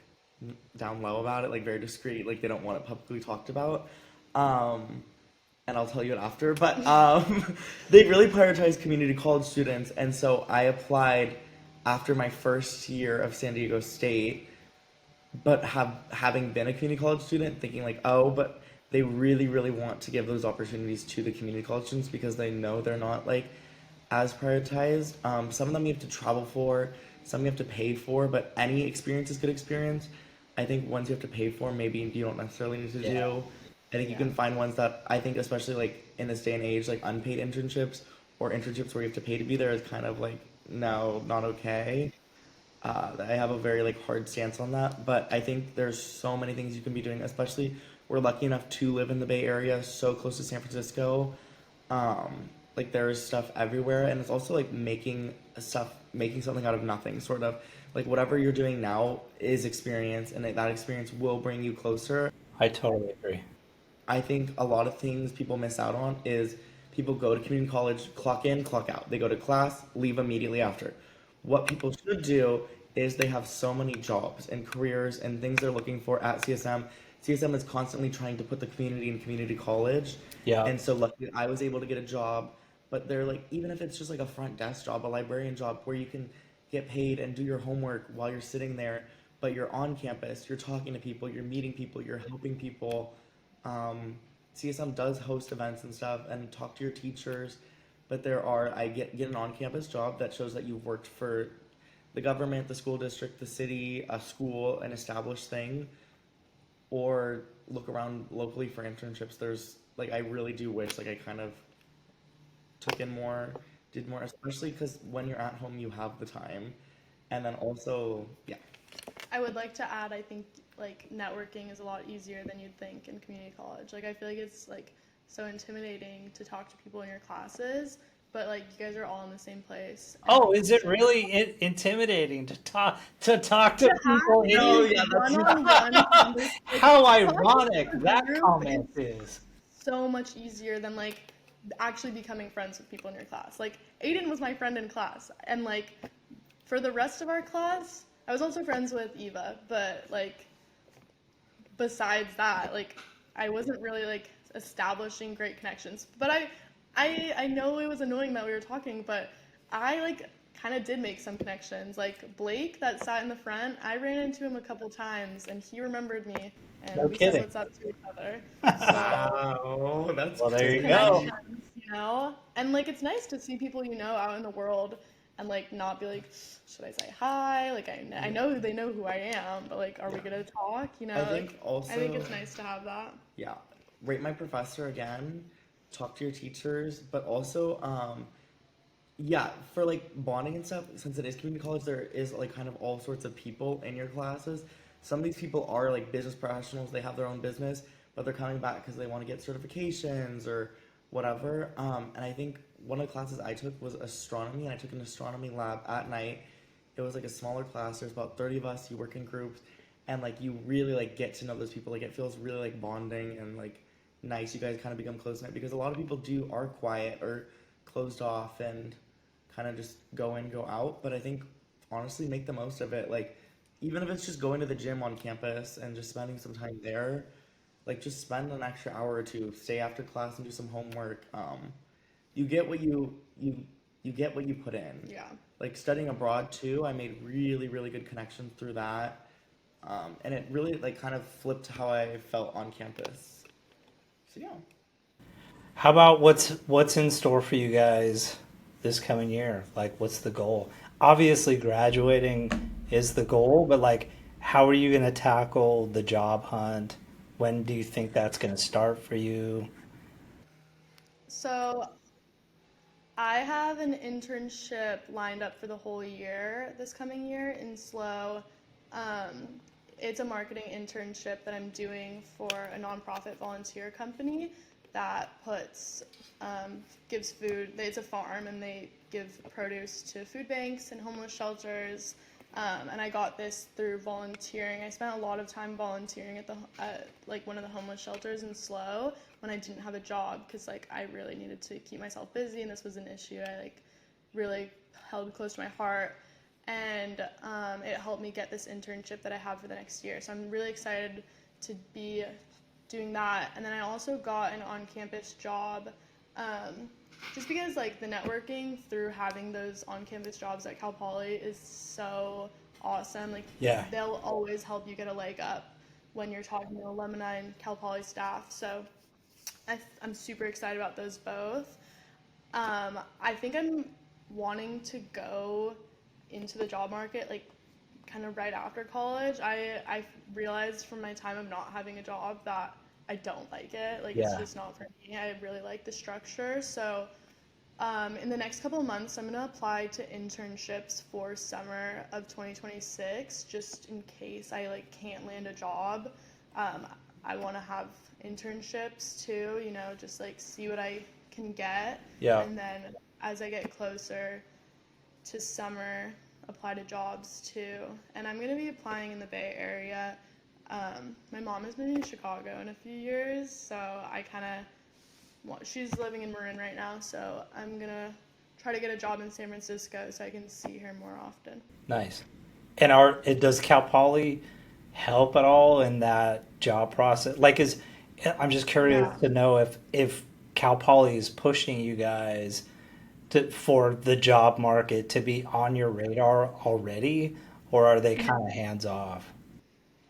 down low about it, like very discreet, like they don't want it publicly talked about. Um, and I'll tell you it after. But they really prioritize community college students, and so I applied after my first year of San Diego State, but having been a community college student, thinking like, oh, but they really, really want to give those opportunities to the community college students because they know they're not like as prioritized. Some of them you have to travel for, some you have to pay for, but any experience is good experience. I think ones you have to pay for, maybe you don't necessarily need to Yeah. do. I think you Yeah. can find ones that I think, especially like in this day and age, like unpaid internships or internships where you have to pay to be there is kind of like no, not okay. I have a very like hard stance on that, but I think there's so many things you can be doing. Especially, we're lucky enough to live in the Bay Area, so close to San Francisco. Like there is stuff everywhere, and it's also like making something out of nothing, sort of. Like whatever you're doing now is experience, and that experience will bring you closer. I totally agree. I think a lot of things people miss out on is people go to community college, clock in, clock out. They go to class, leave immediately after. What people should do is they have so many jobs and careers and things they're looking for at CSM. CSM is constantly trying to put the community in community college. Yeah. And so luckily I was able to get a job, but they're like, even if it's just like a front desk job, a librarian job where you can get paid and do your homework while you're sitting there, but you're on campus, you're talking to people, you're meeting people, you're helping people. um, CSM does host events and stuff and talk to your teachers, but I get an on-campus job that shows that you've worked for the government, the school district, the city, a school, an established thing, or look around locally for internships. There's like I really do wish like I kind of took in more, did more, especially because when you're at home you have the time, and then also yeah. I would like to add, I think like networking is a lot easier than you'd think in community college. Like I feel like it's like so intimidating to talk to people in your classes, but like you guys are all in the same place and Oh, like is it really intimidating to talk to to people have in No, a yeah, that's one-on-one conversation, like How talking ironic to a that group is comment is. so much easier than like actually becoming friends with people in your class. Like Aiden was my friend in class, and like for the rest of our class, I was also friends with Eva, but like besides that, like I wasn't really like establishing great connections. But I know it was annoying that we were talking, but I like kind of did make some connections. Like Blake that sat in the front, I ran into him a couple times and he remembered me and No we said kidding. what's up to each other. So wow, that's Well, there it's you go. crazy. connections, you know? And like it's nice to see people you know out in the world and like not be like, should I say hi? Like I know they know who I am, but like are we Yeah. gonna talk? You know, I think like I think also it's nice to have that. yeah, rate my professor again, talk to your teachers, but also yeah, for like bonding and stuff, since it is community college, there is like kind of all sorts of people in your classes. Some of these people are like business professionals, they have their own business, but they're coming back because they want to get certifications or whatever. And I think one of the classes I took was astronomy, and I took an astronomy lab at night. It was like a smaller class, there's about 30 of us, you work in groups, and like you really like get to know those people. Like it feels really like bonding and like nice, you guys kind of become close knit, because a lot of people are quiet or closed off and kind of just go in, go out. But I think honestly, make the most of it. Like, even if it's just going to the gym on campus and just spending some time there, like just spend an extra hour or two, stay after class and do some homework. You get what you get what you put in. Yeah. Like studying abroad too, I made really, really good connections through that. And it really like kind of flipped how I felt on campus. So yeah. How about what's in store for you guys this coming year? Like, what's the goal? Obviously, graduating is the goal, but like, how are you going to tackle the job hunt? When do you think that's going to start for you? So I have an internship lined up for the whole year, this coming year in SLO. Um, it's a marketing internship that I'm doing for a nonprofit volunteer company that gives food. It's a farm, and they give produce to food banks and homeless shelters. And I got this through volunteering. I spent a lot of time volunteering at like one of the homeless shelters in SLO when I didn't have a job, because like I really needed to keep myself busy, and this was an issue I like really held close to my heart. And it helped me get this internship that I have for the next year. So I'm really excited to be doing that. And then I also got an on-campus job, just because like the networking through having those on-campus jobs at Cal Poly is so awesome. Like, Yeah. they'll always help you get a leg up when you're talking to alumni and Cal Poly staff. So I'm super excited about those both. I think I'm wanting to go into the job market like kind of right after college. I realized from my time of not having a job that I don't like it. Like, it's Yeah. just not for me. I really like the structure. So in the next couple of months, I'm going to apply to internships for summer of 2026, just in case I like can't land a job. I want to have internships too, just like see what I can get. Yeah. And then as I get closer to summer, apply to jobs too. And I'm going to be applying in the Bay Area. My mom has been in Chicago in a few years, so I kind of, she's living in Marin right now, so I'm going to try to get a job in San Francisco so I can see her more often. Nice. And does Cal Poly help at all in that job process? Like, I'm just curious Yeah. to know if Cal Poly is pushing you guys for the job market to be on your radar already, or are they kind of hands off?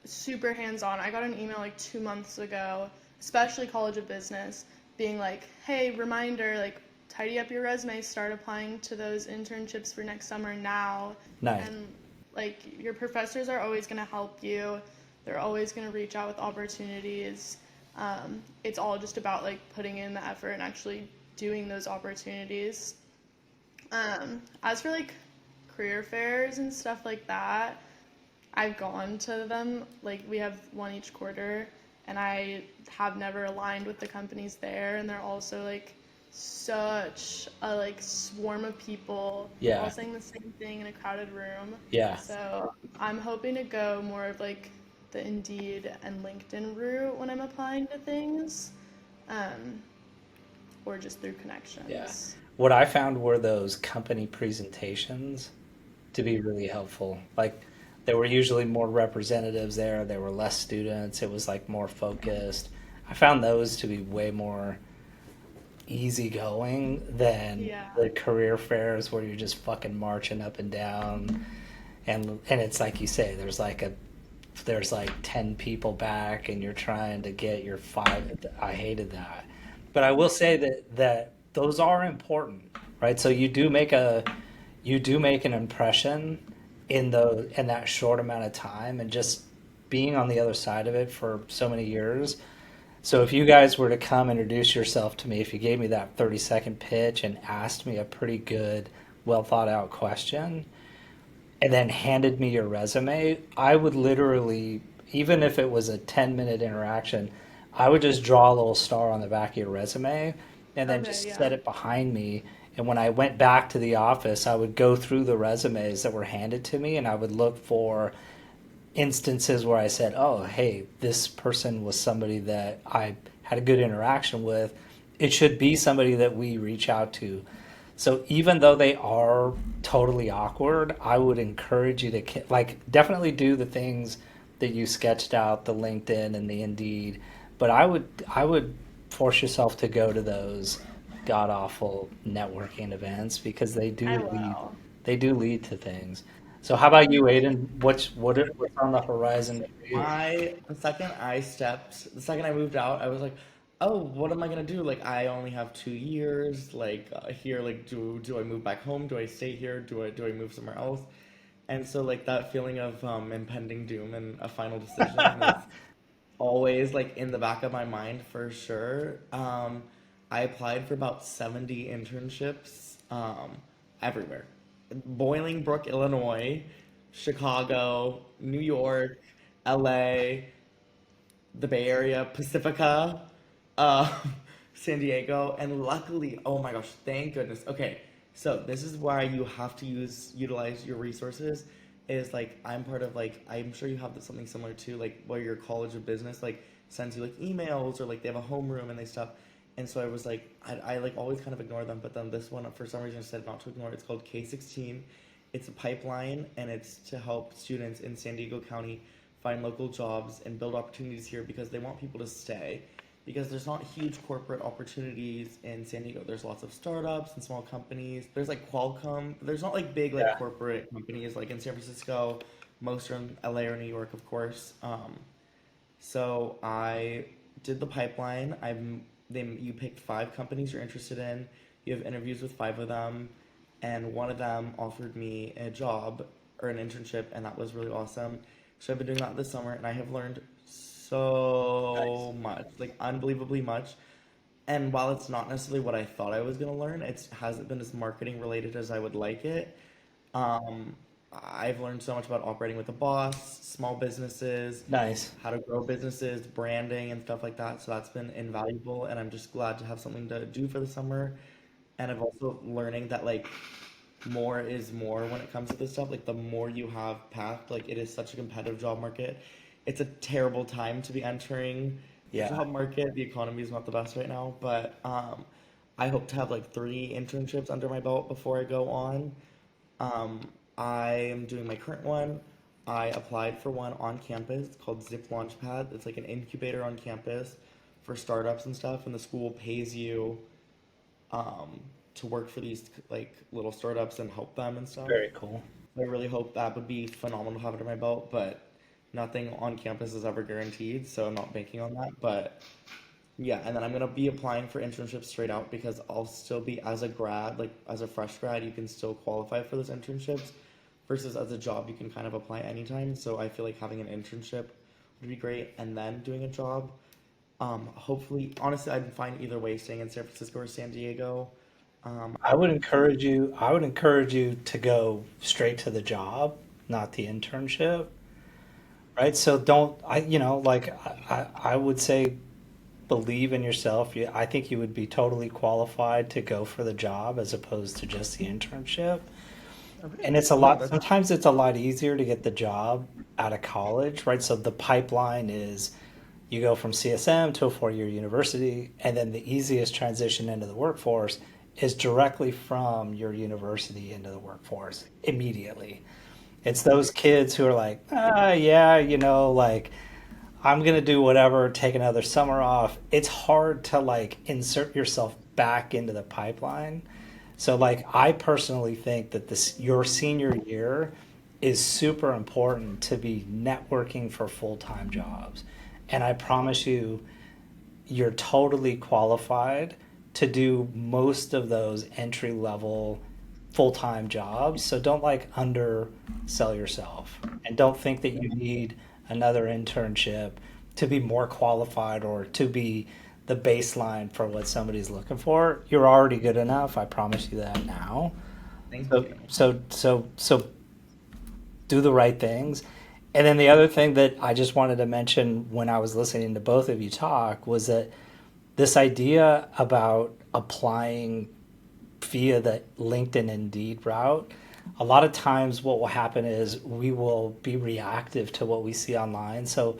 Super hands-on. I got an email like 2 months ago, especially College of Business, being like, hey, reminder, like, tidy up your resume, start applying to those internships for next summer now. Nice. And like, your professors are always going to help you. They're always going to reach out with opportunities. It's all just about like putting in the effort and actually doing those opportunities. As for like career fairs and stuff like that, I've gone to them. Like, we have one each quarter, and I have never aligned with the companies there, and they're also like such a like swarm of people Yeah. all saying the same thing in a crowded room. Yeah. So I'm hoping to go more of like the Indeed and LinkedIn route when I'm applying to things, or just through connections. Yeah. What I found were those company presentations to be really helpful. Like, there were usually more representatives there. There were less students. It was like more focused. I found those to be way more easygoing than Yeah. the career fairs where you're just fucking marching up and down. And it's like you say, there's like 10 people back and you're trying to get your five. I hated that. But I will say that those are important, right? So you do make an impression in that short amount of time, and just being on the other side of it for so many years. So if you guys were to come introduce yourself to me, if you gave me that 30-second pitch and asked me a pretty good, well thought out question, and then handed me your resume, I would literally, even if it was a 10-minute interaction, I would just draw a little star on the back of your resume and then Okay, just yeah. set it behind me. And when I went back to the office, I would go through the resumes that were handed to me, and I would look for instances where I said, oh, hey, this person was somebody that I had a good interaction with, it should be somebody that we reach out to. So even though they are totally awkward, I would encourage you to like definitely do the things that you sketched out, the LinkedIn and the Indeed, but I would force yourself to go to those god awful networking events because I will. they do lead to things. So how about you, Aiden? What's on the horizon for you? The second I moved out, I was like, oh, what am I gonna do? Like, I only have 2 years. Like, here, like, do I move back home? Do I stay here? Do I move somewhere else? And so, like, that feeling of impending doom and a final decision is always like in the back of my mind for sure. I applied for about 70 internships everywhere. Bolingbrook, Illinois, Chicago, New York, LA, the Bay Area, Pacifica, uh, San Diego, and luckily, oh my gosh, thank goodness. Okay, so this is why you have to utilize your resources. Is like I'm part of like I'm sure you have something similar to like where your college of business like sends you like emails or like they have a homeroom and they stuff. And so I was like I like always kind of ignore them, but then this one for some reason I said not to ignore. It's called K16. It's a pipeline and it's to help students in San Diego County find local jobs and build opportunities here because they want people to stay. Because there's not huge corporate opportunities in San Diego. There's lots of startups and small companies. There's like Qualcomm. There's not like big like Yeah. corporate companies like in San Francisco. Most are in LA or New York, of course. So I did the pipeline. You picked 5 companies you're interested in. You have interviews with 5 of them, and one of them offered me a job or an internship, and that was really awesome. So I've been doing that this summer, and I have learned Nice. so much, like unbelievably much. And while it's not necessarily what I thought I was gonna learn, it hasn't been as marketing related as I would like it. Um, I've learned so much about operating with a boss, small businesses, Nice. how to grow businesses, branding and stuff like that. So that's been invaluable, and I'm just glad to have something to do for the summer. And I've also learning that like more is more when it comes to this stuff. Like the more you have packed, like it is such a competitive job market. It's a terrible time to be entering the Yeah. job market. The economy is not the best right now, but I hope to have like 3 internships under my belt before I go on. Um, I am doing my current one. I applied for one on campus. It's called Zip Launchpad. It's like an incubator on campus for startups and stuff, and the school pays you um, to work for these like little startups and help them and stuff. Very cool. I really hope that would be phenomenal to have under my belt, but nothing on campus is ever guaranteed, so I'm not banking on that. But yeah, and then I'm gonna be applying for internships straight out because I'll still be as a grad, like as a fresh grad, you can still qualify for those internships versus as a job you can kind of apply anytime. So I feel like having an internship would be great and then doing a job. Hopefully, honestly, I'd fine either way, staying in San Francisco or San Diego. I would encourage you to go straight to the job, not the internship, right? So don't like I would say believe in yourself. I think you would be totally qualified to go for the job as opposed to just the internship. Okay. And it's a No, lot, that's sometimes it's a lot easier to get the job out of college, right? So the pipeline is you go from CSM to a 4 year university, and then the easiest transition into the workforce is directly from your university into the workforce immediately. It's those kids who are like, yeah, like I'm gonna do whatever, take another summer off. It's hard to like insert yourself back into the pipeline. So like I personally think that this your senior year is super important to be networking for full-time jobs. And I promise you, you're totally qualified to do most of those entry level full-time jobs. So don't like undersell yourself and don't think that you need another internship to be more qualified or to be the baseline for what somebody's looking for. You're already good enough. I promise you that now. thank So you. so do the right things. And then the other thing that I just wanted to mention when I was listening to both of you talk was that this idea about applying via the LinkedIn Indeed route, a lot of times what will happen is we will be reactive to what we see online. So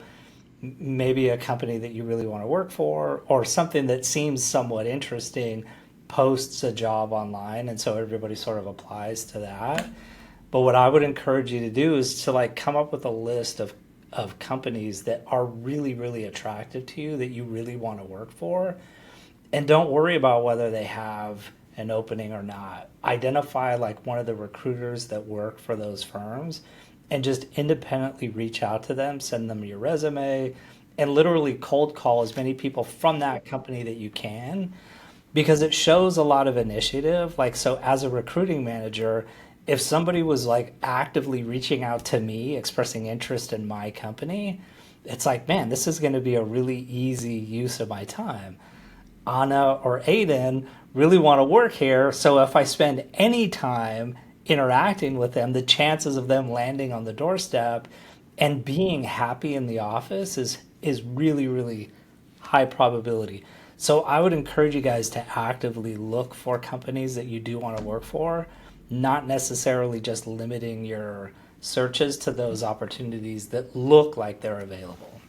maybe a company that you really want to work for, or something that seems somewhat interesting posts a job online, and so everybody sort of applies to that. But what I would encourage you to do is to like come up with a list of companies that are really, really attractive to you that you really want to work for. And don't worry about whether they have an opening or not. Identify like one of the recruiters that work for those firms and just independently reach out to them, send them your resume, and literally cold call as many people from that company that you can, because it shows a lot of initiative. Like, so as a recruiting manager, if somebody was like actively reaching out to me, expressing interest in my company, it's like, man, this is going to be a really easy use of my time. Ana or Aiden really want to work here. So if I spend any time interacting with them, the chances of them landing on the doorstep and being happy in the office is really, really high probability. So I would encourage you guys to actively look for companies that you do want to work for, not necessarily just limiting your searches to those opportunities that look like they're available.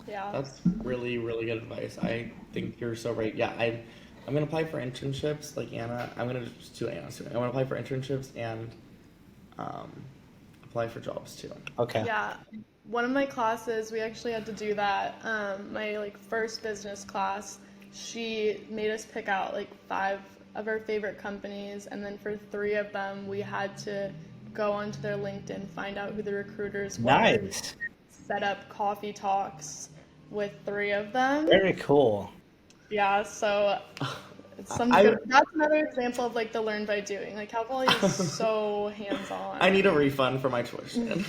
Yeah. That's really, really good advice. I think you're so right. Yeah, I'm gonna apply for internships like Ana. I'm gonna just do Anna's doing. I'm gonna apply for internships and um, apply for jobs too. Okay. Yeah, one of my classes, we actually had to do that. My like first business class, she made us pick out like 5 of our favorite companies, and then for 3 of them, we had to go onto their LinkedIn, find out who the recruiters were, Nice. set up coffee talks with 3 of them. Very cool. Yeah, so it's some I good. That's another example of like the learn by doing. Like Cal Poly is so hands-on. I need a refund for my tuition.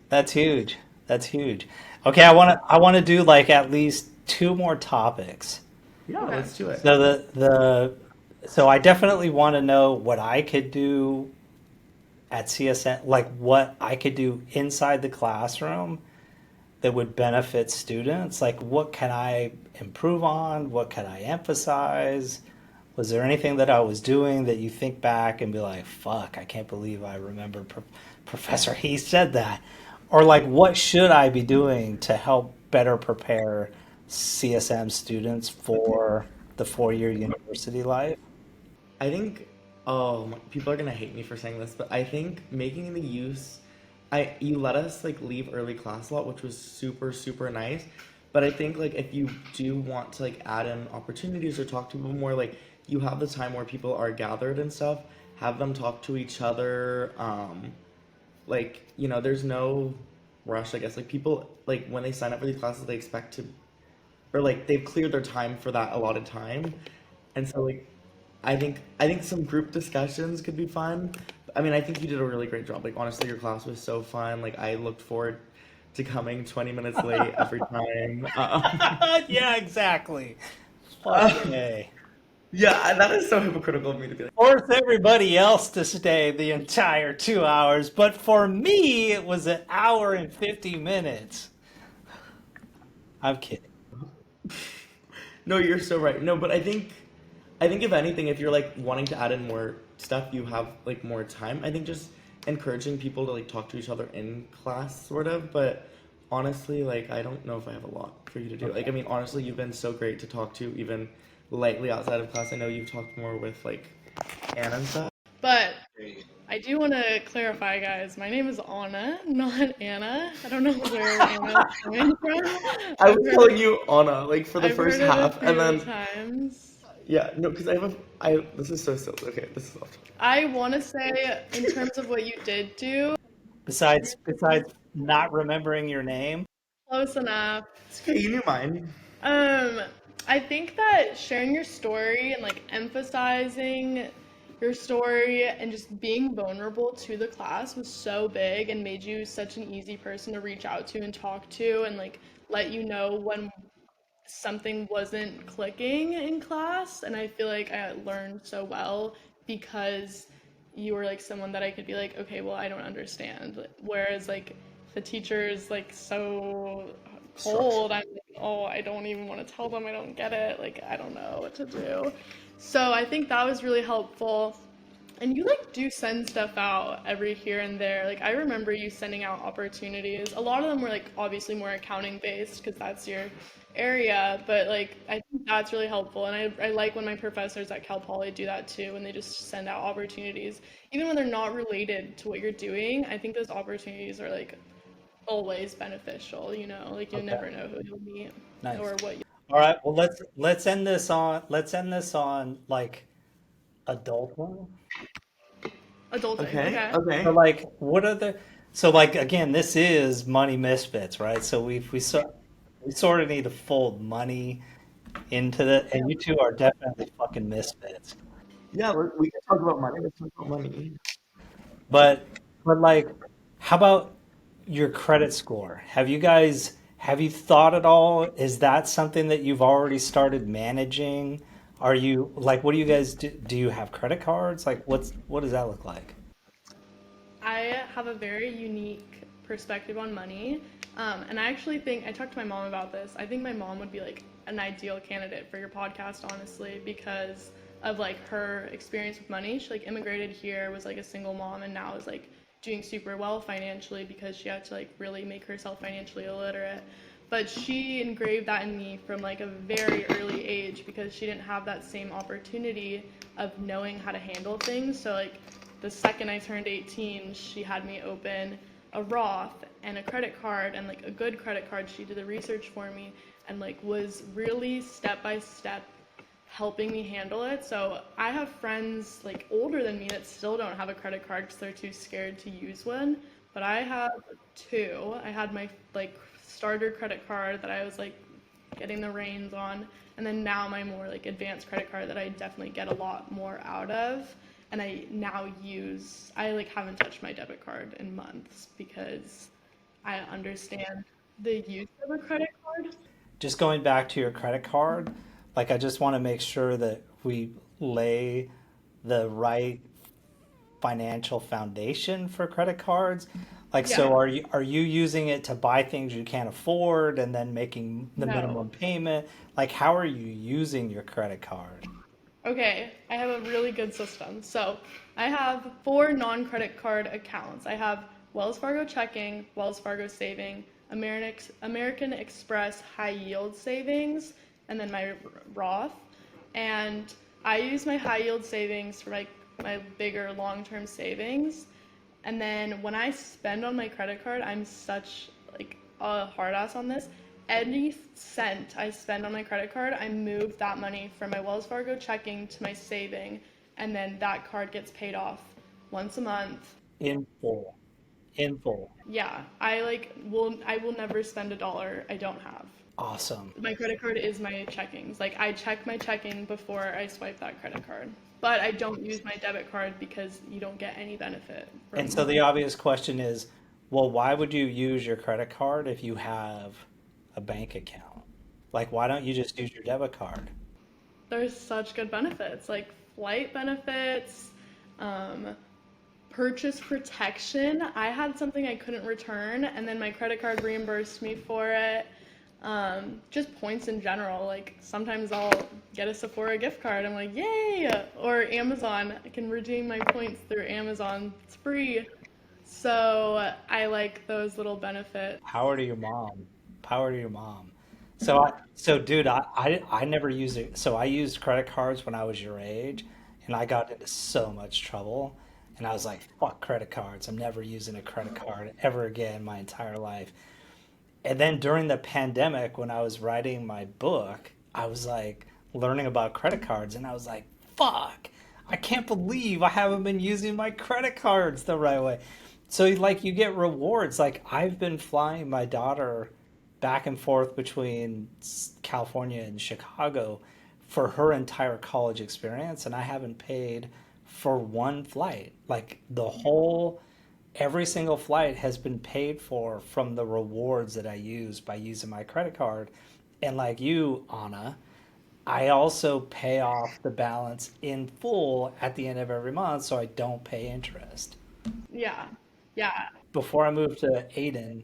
That's huge. That's huge. Okay, I want to do like at least 2 more topics. Yeah, Okay. let's do it. So so I definitely want to know what I could do at CSN, like what I could do inside the classroom that would benefit students. Like what can I improve on? What can I emphasize? Was there anything that I was doing that you think back and be like, fuck, I can't believe I remember Professor Heath said that? Or like, what should I be doing to help better prepare CSM students for the 4-year university life? I think, people are gonna hate me for saying this, but I think making the use, you let us like leave early class a lot, which was super, super nice. But I think like if you do want to like add in opportunities or talk to people more, like you have the time where people are gathered and stuff, have them talk to each other. Like, there's no rush, I guess. Like people, like when they sign up for these classes, they expect to, or like they've cleared their time for that allotted time. And so like I think some group discussions could be fun. I mean, I think you did a really great job. Like honestly, your class was so fun. Like I looked forward to coming 20 minutes late every time. Yeah, exactly. Fuck Uh, yeah. yeah, that is so hypocritical of me to be like, Force everybody else to stay the entire 2 hours, but for me, it was an hour and 50 minutes. I'm kidding. no, you're so right. No, but I think if anything, if you're like wanting to add in more stuff, you have like more time. I think just encouraging people to like talk to each other in class, sort of. But honestly, like I don't know if I have a lot for you to do. Like I mean, honestly, you've been so great to talk to, even lightly outside of class. I know you've talked more with like Anna and stuff. But I do want to clarify, guys. My name is Ana, not Anna. I don't know where Anna is coming from. I I've was heard telling it. you Anna like for the I've first heard it a half, and few then times. yeah, no, because I this is so silly. Okay, this is off topic. I want to say, in terms of what you did do, Besides not remembering your name. close enough. It's okay, you knew mine. Um, I think that sharing your story and like emphasizing your story and just being vulnerable to the class was so big and made you such an easy person to reach out to and talk to and like let you know when something wasn't clicking in class. And I feel like I learned so well because you were like someone that I could be like, okay, well, I don't understand. Whereas like the teacher is like so Structure. cold, I'm like, oh, I don't even want to tell them I don't get it. Like, I don't know what to do. So I think that was really helpful. And you like do send stuff out every here and there. Like I remember you sending out opportunities. A lot of them were like obviously more accounting based because that's your area, but like I think that's really helpful. And I like when my professors at Cal Poly do that too, when they just send out opportunities. Even when they're not related to what you're doing, I think those opportunities are like always beneficial, you know? Like you Okay, never know who you'll meet nice. or what you All right, well let's end this on like adulthood. adulting. Okay, Okay. So okay. like what are the so like again this is Money Misfits, right? So we sort of need to fold money into the and you two are definitely fucking misfits. Yeah, we can talk about money. Let's talk about money. But but like how about your credit score? Have you thought at all? Is that something that you've already started managing? Are you like what do you guys do? Do you have credit cards? Like what does that look like? I have a very unique perspective on money. And I actually think I talked to my mom about this. I think my mom would be like an ideal candidate for your podcast, honestly, because of like her experience with money. She like immigrated here, was like a single mom, and now is like doing super well financially because she had to like really make herself financially illiterate. But she engraved that in me from like a very early age because she didn't have that same opportunity of knowing how to handle things. So like the second I turned 18, she had me open a Roth and a credit card and like a good credit card. She did the research for me and like was really step by step helping me handle it. So I have friends like older than me that still don't have a credit card because they're too scared to use one. But I have two. I had my like starter credit card that I was like getting the reins on, and then now my more like advanced credit card that I definitely get a lot more out of. And I now use I like haven't touched my debit card in months because I understand the use of a credit card. Just going back to your credit card, like I just want to make sure that we lay the right financial foundation for credit cards. Like, Yeah. so are you using it to buy things you can't afford and then making the No. minimum payment? Like, how are you using your credit card? Okay, I have a really good system. So I have four non-credit card accounts. I have Wells Fargo checking, Wells Fargo saving, American Express high yield savings, and then my Roth. And I use my high yield savings for my bigger long-term savings. And then when I spend on my credit card, I'm such like a hard ass on this. Any cent I spend on my credit card, I move that money from my Wells Fargo checking to my saving, and then that card gets paid off once a month. In full. In full. Yeah, I will never spend a dollar I don't have. Awesome. My credit card is my checkings. Like I check my checking before I swipe that credit card. But I don't use my debit card because you don't get any benefit And from. so the obvious question is, well, why would you use your credit card if you have a bank account? Like, why don't you just use your debit card? There's such good benefits, like flight benefits, um, purchase protection. I had something I couldn't return, and then my credit card reimbursed me for it. Just points in general. Like sometimes I'll get a Sephora gift card. I'm like, yay! Or Amazon. I can redeem my points through Amazon. It's free. So I like those little benefits. Power to your mom. Power to your mom. So dude, I never used it. So I used credit cards when I was your age, and I got into so much trouble. And I was like, fuck credit cards. I'm never using a credit card ever again my entire life. And then during the pandemic, when I was writing my book, I was like learning about credit cards, and I was like, fuck, I can't believe I haven't been using my credit cards the right way. So, like, you get rewards. Like, I've been flying my daughter back and forth between California and Chicago for her entire college experience, and I haven't paid for one flight. Like, every single flight has been paid for from the rewards that I use by using my credit card. And like you, Anna, I also pay off the balance in full at the end of every month so I don't pay interest. Yeah, yeah. Before I move to Aiden,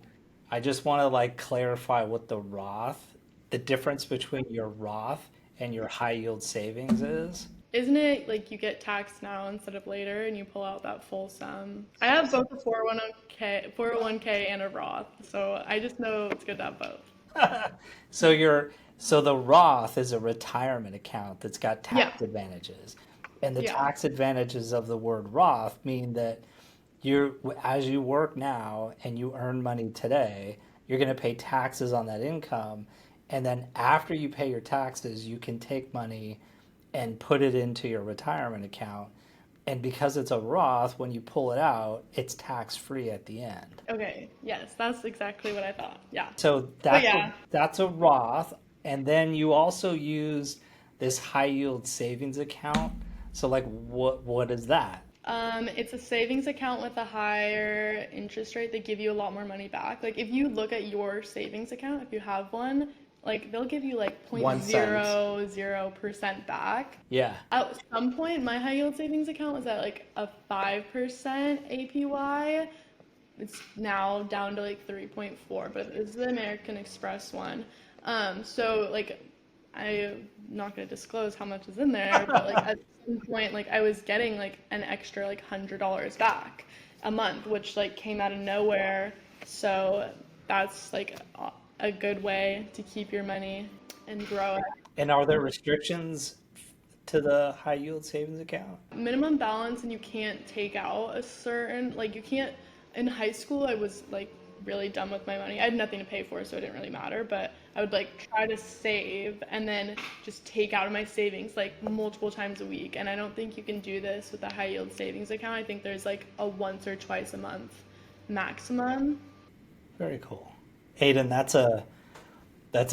I just want to like clarify what the difference between your Roth and your high yield savings is. isn't it like you get taxed now instead of later and you pull out that full sum? I have both a 401k and a Roth, so I just know it's good to have both. So the Roth is a retirement account that's got Yeah, tax advantages. And the yeah, tax advantages of the word Roth mean that you as you work now and you earn money today, you're going to pay taxes on that income, and then after you pay your taxes, you can take money and put it into your retirement account. And because it's a Roth, when you pull it out, it's tax free at the end. okay, yes, that's exactly what I thought. Yeah, So but yeah, that's a Roth, and then you also use this high yield savings account. So like what is that? it's a savings account with a higher interest rate. They give you a lot more money back. Like if you look at your savings account, if you have one, like they'll give you like One cent. 0.00% back. Yeah. At some point, my high yield savings account was at like a 5% APY. It's now down to like 3.4, but it's the American Express one. So like I'm not gonna disclose how much is in there, but like at some point, like I was getting like an extra like $100 back a month, which like came out of nowhere. So that's like a good way to keep your money and grow it. And are there restrictions to the high yield savings account? Minimum balance, and you can't take out a certain, like you can't, in high school I was like really dumb with my money. I had nothing to pay for, so it didn't really matter, but I would like try to save and then just take out of my savings like multiple times a week. And I don't think you can do this with a high yield savings account. I think there's like a once or twice a month maximum. Very cool. Aiden, that's a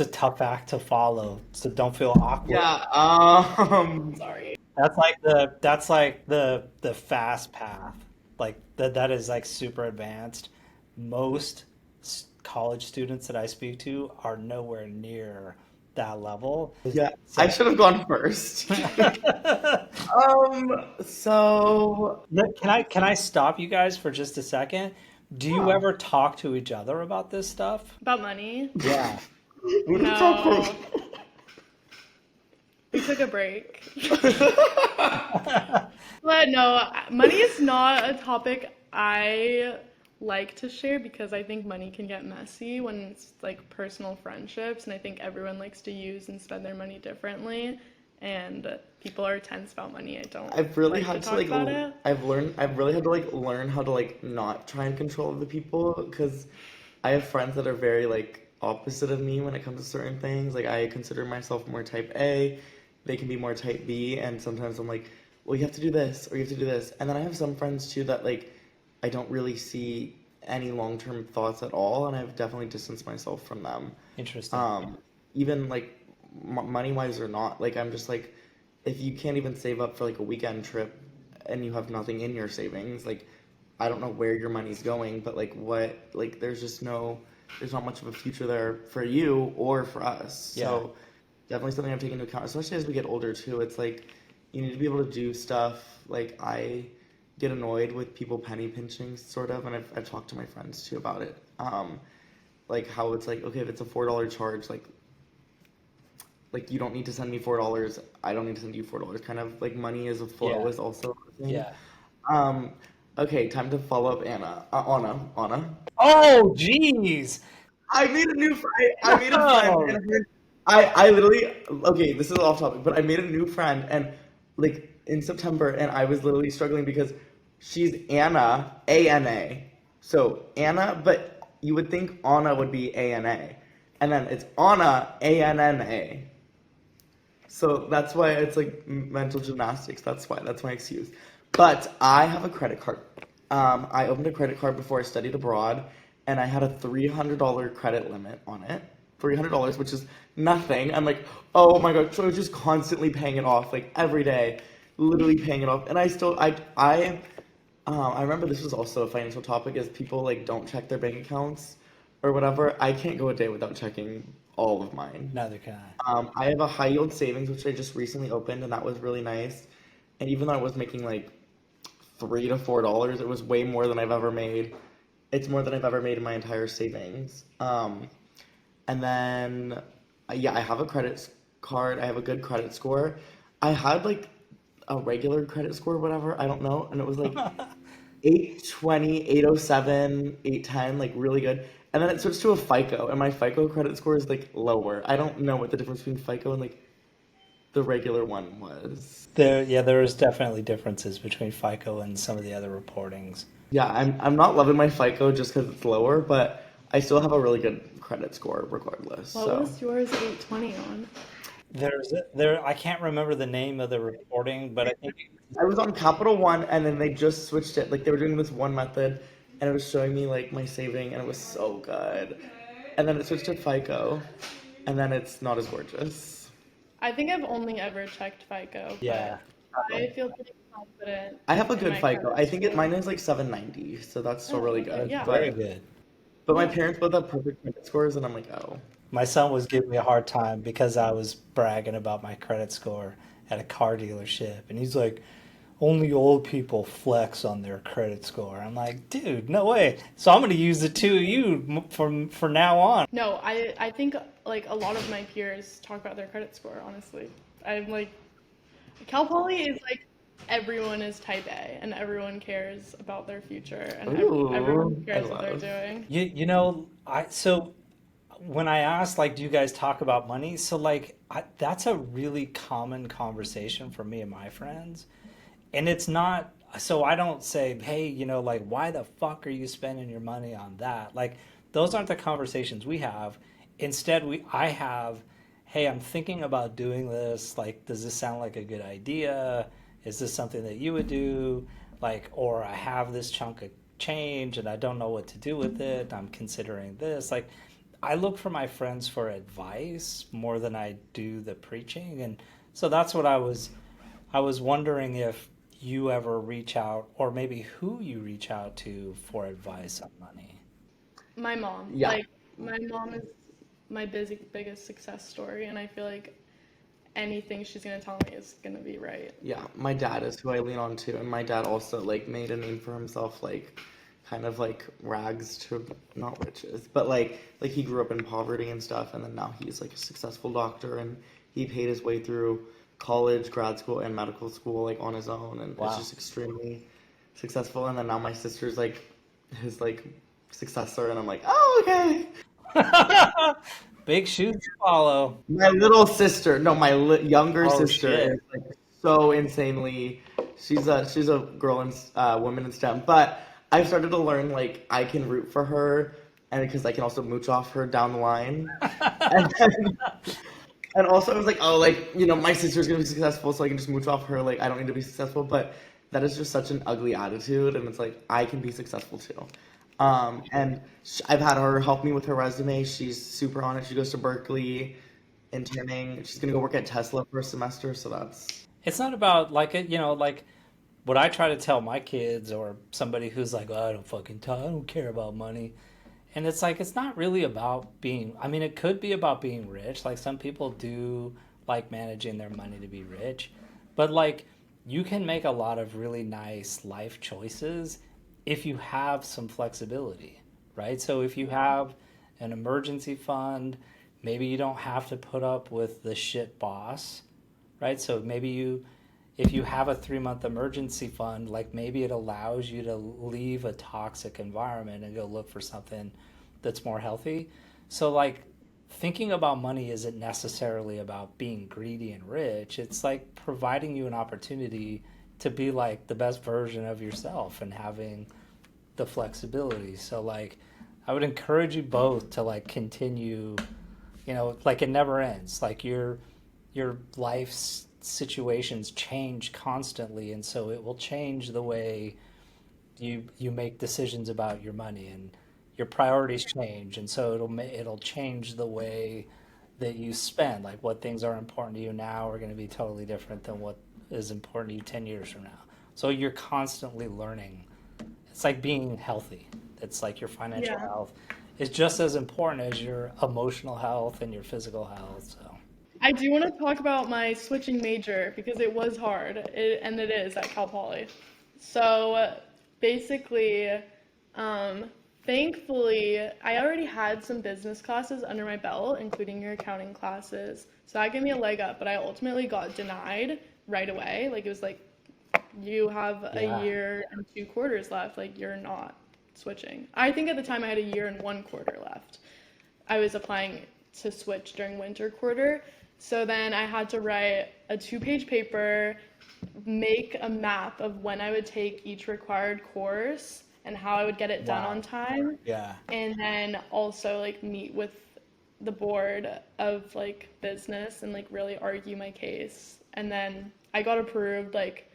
tough act to follow, so don't feel awkward. Yeah. Sorry. That's like the fast path. Like that is like super advanced. Most college students that I speak to are nowhere near that level. Yeah. I So, should have gone first. So look, can I stop you guys for just a second? Do you yeah. ever talk to each other about this stuff? About money? Yeah. We can talk No. for. We took a break. But no, money is not a topic I like to share because I think money can get messy when it's like personal friendships, and I think everyone likes to use and spend their money differently, and people are tense about money. I don't I've really like to had to talk like about it. I've really had to like learn how to like not try and control other people because I have friends that are very like opposite of me when it comes to certain things. Like I consider myself more type A, they can be more type B, and sometimes I'm like, well, you have to do this or you have to do this. And then I have some friends too that like I don't really see any long-term thoughts at all, and I've definitely distanced myself from them. Interesting. Um, Even like money wise or not, like I'm just like, if you can't even save up for like a weekend trip and you have nothing in your savings, like I don't know where your money's going, but like what, like there's not much of a future there for you or for us. Yeah. So definitely something I'm taking into account, especially as we get older too. It's like you need to be able to do stuff. Like I get annoyed with people penny pinching sort of, and I've talked to my friends too about it. Like how it's like, okay, if it's a $4 charge, like you don't need to send me $4. I don't need to send you $4. Kind of like money as a flow Yeah. is also a thing. Yeah. Um, okay, time to follow up Anna. Anna. Oh, geez. I made a new friend. I made a friend, Oh. and I literally okay. This is off topic, but I made a new friend, and like in September, and I was literally struggling because she's Anna, A-N-A. So Anna, but you would think Anna would be A-N-A, and then it's Anna, A-N-N-A. So that's why it's like mental gymnastics. That's why. That's my excuse. But I have a credit card. I opened a credit card before I studied abroad, and I had a $300 credit limit on it. $300, which is nothing. I'm like, oh my god. So I was just constantly paying it off, like every day, literally paying it off. And I remember this was also a financial topic, is people like don't check their bank accounts or whatever. I can't go a day without checking all of mine. Neither can I. I have a high yield savings which I just recently opened, and that was really nice. And even though I was making like $3 to $4, it was way more than I've ever made. It's more than I've ever made in my entire savings. And then yeah, I have a credit card. I have a good credit score. I had like a regular credit score or whatever. I don't know. And it was like 820, 807, 810, like really good. And then it switched to a FICO, and my FICO credit score is like lower. I don't know what the difference between FICO and like the regular one was. There is definitely differences between FICO and some of the other reportings. Yeah, I'm not loving my FICO just because it's lower, but I still have a really good credit score regardless. What So was yours 820 on? I can't remember the name of the reporting, but I think I was on Capital One, and then they just switched it. Like they were doing this one method, and it was showing me like my saving, and it was so good. And then it switched to FICO, and then it's not as gorgeous. I think I've only ever checked FICO, yeah. but I feel pretty confident I have a in good my FICO. credit I think score. mine is like 790, so that's still really Okay, good. yeah. Very good. But my Yeah. parents both have perfect credit scores, and I'm like, oh. My son was giving me a hard time because I was bragging about my credit score at a car dealership, and he's like, "Only old people flex on their credit score." I'm like, "Dude, no way!" So I'm going to use the two of you from now on. No, I think like a lot of my peers talk about their credit score, honestly. I'm like Cal Poly is like everyone is type A and everyone cares about their future and everyone Ooh, I cares what they're love. doing. You know, I so when I asked like, do you guys talk about money? So like, that's a really common conversation for me and my friends. And it's not, so I don't say, hey, like, why the fuck are you spending your money on that? Like, those aren't the conversations we have. Instead, I have, hey, I'm thinking about doing this. Like, does this sound like a good idea? Is this something that you would do? Like, or I have this chunk of change and I don't know what to do with it. I'm considering this. Like, I look for my friends for advice more than I do the preaching. And so that's what I was wondering if you ever reach out, or maybe who you reach out to for advice on money. My mom, Yeah, like my mom is my biggest success story, and I feel like anything she's gonna tell me is gonna be right. yeah. My dad is who I lean on to, and my dad also like made a name for himself, like kind of like rags to not riches, but like he grew up in poverty and stuff, and then now he's like a successful doctor, and he paid his way through college, grad school, and medical school like on his own, and it's Wow. just extremely successful. And then now my sister's like his like successor, and I'm like, oh okay. Big shoes to follow. My little sister, no, my younger Oh sister shit. is like so insanely. She's a girl in woman in STEM, but I've started to learn like I can root for her, and because I can also mooch off her down the line, and then, and also I was like, oh, like my sister's gonna be successful, so I can just mooch off her. Like I don't need to be successful, but that is just such an ugly attitude, and it's like I can be successful too. And I've had her help me with her resume. She's super on it. She goes to Berkeley, interning. She's gonna go work at Tesla for a semester. So that's It's not about like like what I try to tell my kids or somebody who's like, oh, I don't fucking talk, I don't care about money. And it's like it's not really about being, I mean, it could be about being rich. Like some people do like managing their money to be rich. But like you can make a lot of really nice life choices if you have some flexibility, right? So if you have an emergency fund, maybe you don't have to put up with the shit boss, right? So maybe if you have a 3 month emergency fund, like maybe it allows you to leave a toxic environment and go look for something that's more healthy. So like thinking about money isn't necessarily about being greedy and rich. It's like providing you an opportunity to be like the best version of yourself and having the flexibility. So like I would encourage you both to like continue, like it never ends. Like your life's situations change constantly, and so it will change the way you make decisions about your money, and your priorities change, and so it'll change the way that you spend. Like what things are important to you now are going to be totally different than what is important to you 10 years from now. So you're constantly learning. It's like being healthy. It's like your financial Yeah. health is just as important as your emotional health and your physical health. So I do want to talk about my switching major because it was hard, and it is at Cal Poly. So basically, um, thankfully, I already had some business classes under my belt, including your accounting classes. So that gave me a leg up, but I ultimately got denied right away. Like it was like you have a Yeah. year and 2 quarters left. Like you're not switching. I think at the time I had a year and 1 quarter left. I was applying to switch during winter quarter. So then I had to write a 2-page paper, make a map of when I would take each required course and how I would get it done Wow. on time. Yeah. And then also like meet with the board of like business and like really argue my case. And then I got approved like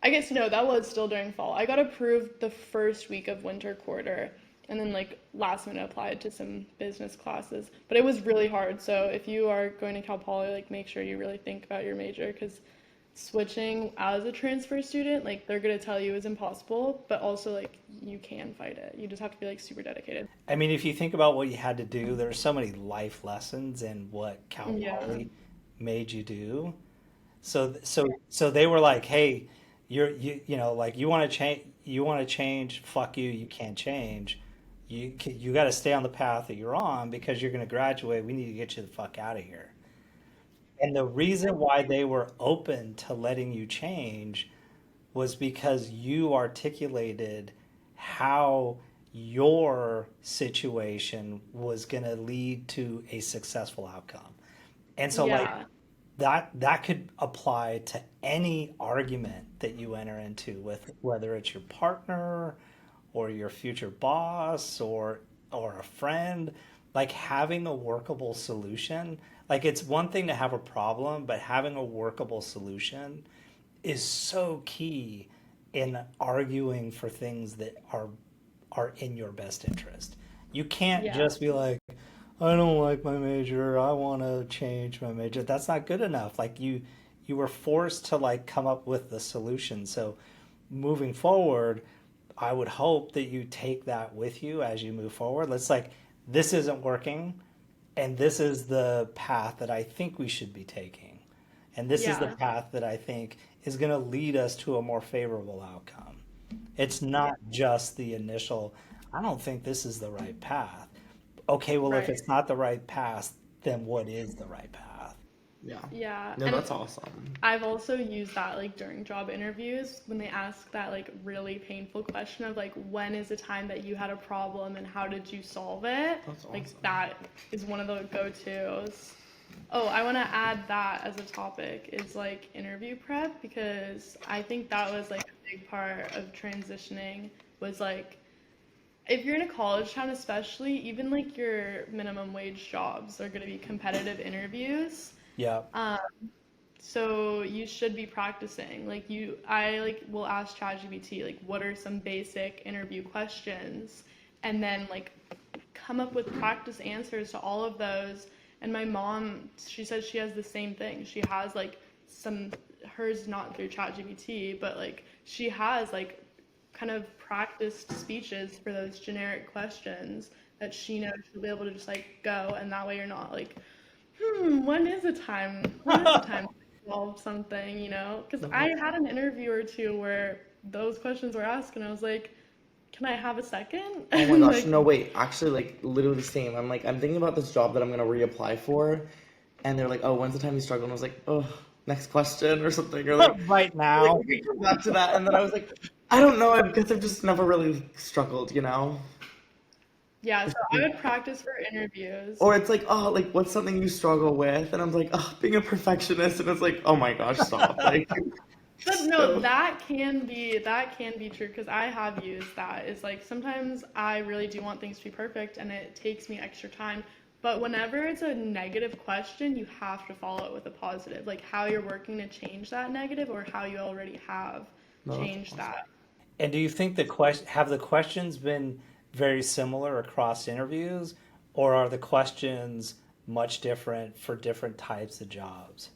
I guess no, that was still during fall. I got approved the first week of winter quarter and then like last minute applied to some business classes. But it was really hard. So if you are going to Cal Poly, like make sure you really think about your major because switching as a transfer student, like they're gonna tell you is impossible, but also like you can fight it. You just have to be like super dedicated. I mean, if you think about what you had to do, there's so many life lessons in what Cal Yeah. Poly made you do. So they were like, "Hey, like you want to change, fuck you, you can't change. You got to stay on the path that you're on because you're going to graduate. We need to get you the fuck out of here." And the reason why they were open to letting you change was because you articulated how your situation was going to lead to a successful outcome. And so like Yeah. that could apply to any argument that you enter into with whether it's your partner or your future boss or a friend, like having a workable solution. Like it's one thing to have a problem, but having a workable solution is so key in arguing for things that are in your best interest. You can't Yeah. just be like, I don't like my major, I want to change my major. That's not good enough. Like you were forced to like come up with the solution. So moving forward, I would hope that you take that with you as you move forward. Let's like this isn't working and this is the path that I think we should be taking. And this is the Yeah. path that I think is going to lead us to a more favorable outcome. It's Yeah. not just the initial, I don't think this is the right path. Okay, well, if Right. it's not the right path, then what is the right path? Yeah. Yeah. No, And that's awesome. I've also used that like during job interviews when they ask that like really painful question of like when is the time that you had a problem and how did you solve it? That's Like awesome. that is one of the go-tos. Oh, I want to add that as a topic is like interview prep because I think that was like a big part of transitioning was like if you're in a college town especially, even like your minimum wage jobs are going to be competitive interviews. Yeah. Um, so you should be practicing. I like will ask ChatGPT like, what are some basic interview questions, and then like come up with practice answers to all of those. And my mom, she says she has the same thing. She has like some hers not through ChatGPT, but like she has like kind of practiced speeches for those generic questions that she knows she'll be able to just like go, and that way you're not like when is the time? When is the time to solve something, you know? Because I had an interview or two where those questions were asked, and I was like, can I have a second? Oh my And gosh, like, no, wait, actually, like, literally the same. I'm thinking about this job that I'm gonna reapply for, and they're like, oh, when's the time you struggle? And I was like, oh, next question or something, or Right like now. we could come back to that, and then I was like, I don't know, because I've just never really struggled, you know? yeah, so I would practice for interviews. Or it's like, oh, like, what's something you struggle with? And I'm like, oh, being a perfectionist, and it's like, oh my gosh, stop, like, But no, so, that can be true because I have used that. It's like sometimes I really do want things to be perfect and it takes me extra time. But whenever it's a negative question, you have to follow it with a positive, like how you're working to change that negative or how you already have no, that's changed awesome. that. And do you think have the questions been very similar across interviews, or are the questions much different for different types of jobs?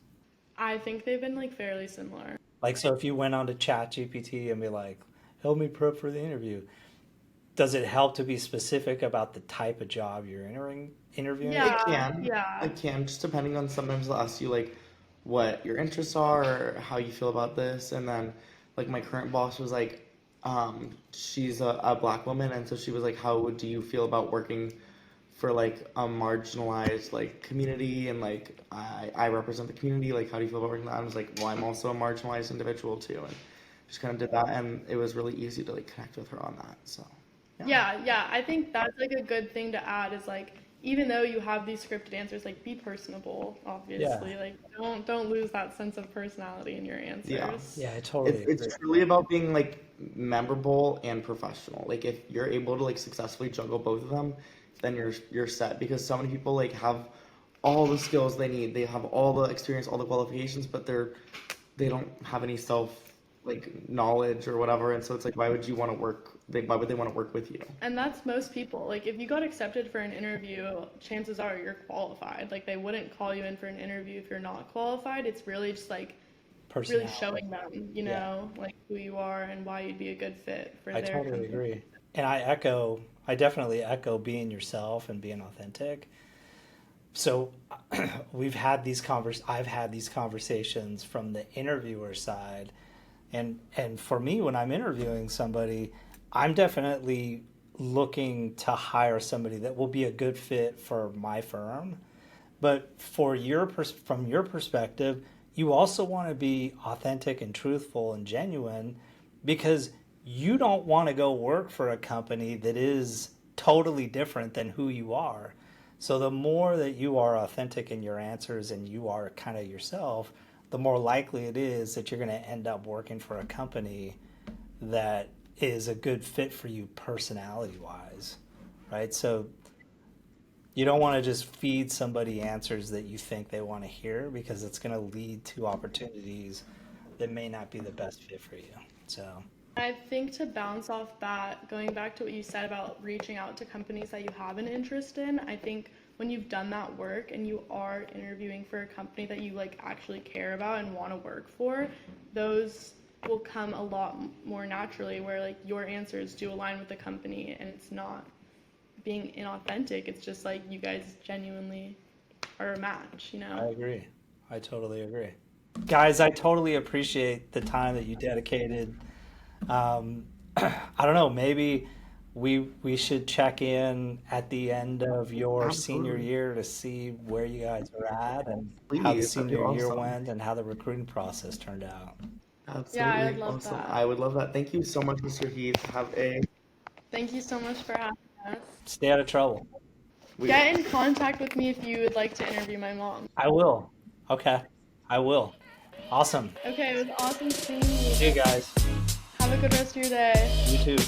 I think they've been like fairly similar. Like, so if you went on to ChatGPT and be like, help me prep for the interview, does it help to be specific about the type of job you're interviewing It for? Yeah, can. yeah. It can, just depending on sometimes they'll ask you like what your interests are or how you feel about this. And then like my current boss was like, she's a black woman and so she was like, how do you feel about working for like a marginalized like community, and like I represent the community. Like, how do you feel about working that? I was like, well, I'm also a marginalized individual too, and just kind of did that, and it was really easy to like connect with her on that. So Yeah, I think that's like a good thing to add is like even though you have these scripted answers, like be personable, obviously. Yeah. Like don't lose that sense of personality in your yeah. answers. Yeah, I totally agree. It's truly about being like memorable and professional. Like, if you're able to like successfully juggle both of them, then you're set. Because so many people like have all the skills they need, they have all the experience, all the qualifications, but they don't have any self like knowledge or whatever. And so it's like, why would you want to work? Why would they want to work with you? And that's most people. Like if you got accepted for an interview, chances are you're qualified. Like they wouldn't call you in for an interview if you're not qualified. It's really just like really Personality. showing them, you know, like who you are and why you'd be a good fit for I their totally company. agree. And I definitely echo being yourself and being authentic. So I've had these conversations from the interviewer side. And for me, when I'm interviewing somebody, I'm definitely looking to hire somebody that will be a good fit for my firm. But from your perspective, you also want to be authentic and truthful and genuine because you don't want to go work for a company that is totally different than who you are. So the more that you are authentic in your answers and you are kind of yourself, the more likely it is that you're going to end up working for a company that is a good fit for you personality wise, right? So you don't want to just feed somebody answers that you think they want to hear because it's going to lead to opportunities that may not be the best fit for you. So I think to bounce off that, going back to what you said about reaching out to companies that you have an interest in, I think when you've done that work and you are interviewing for a company that you like actually care about and want to work for, those will come a lot more naturally where like your answers do align with the company and it's not being inauthentic. It's just like you guys genuinely are a match, you I know? agree. I totally agree. Guys, I totally appreciate the time that you dedicated. I don't know, maybe we should check in at the end of your senior Absolutely. year to see where you guys are at and how the Please, that'd be senior year awesome. went and how the recruiting process turned out. Yeah, I Absolutely would love awesome. that. I would love that. Thank you so much, Mr. Heath. Have a Thank you so much for having us. Stay out of trouble. we Get in contact with me if you would like to interview my mom. I will. Okay, I will. Awesome. Okay, it was awesome seeing See you you. guys. Have a good rest of your day. You too.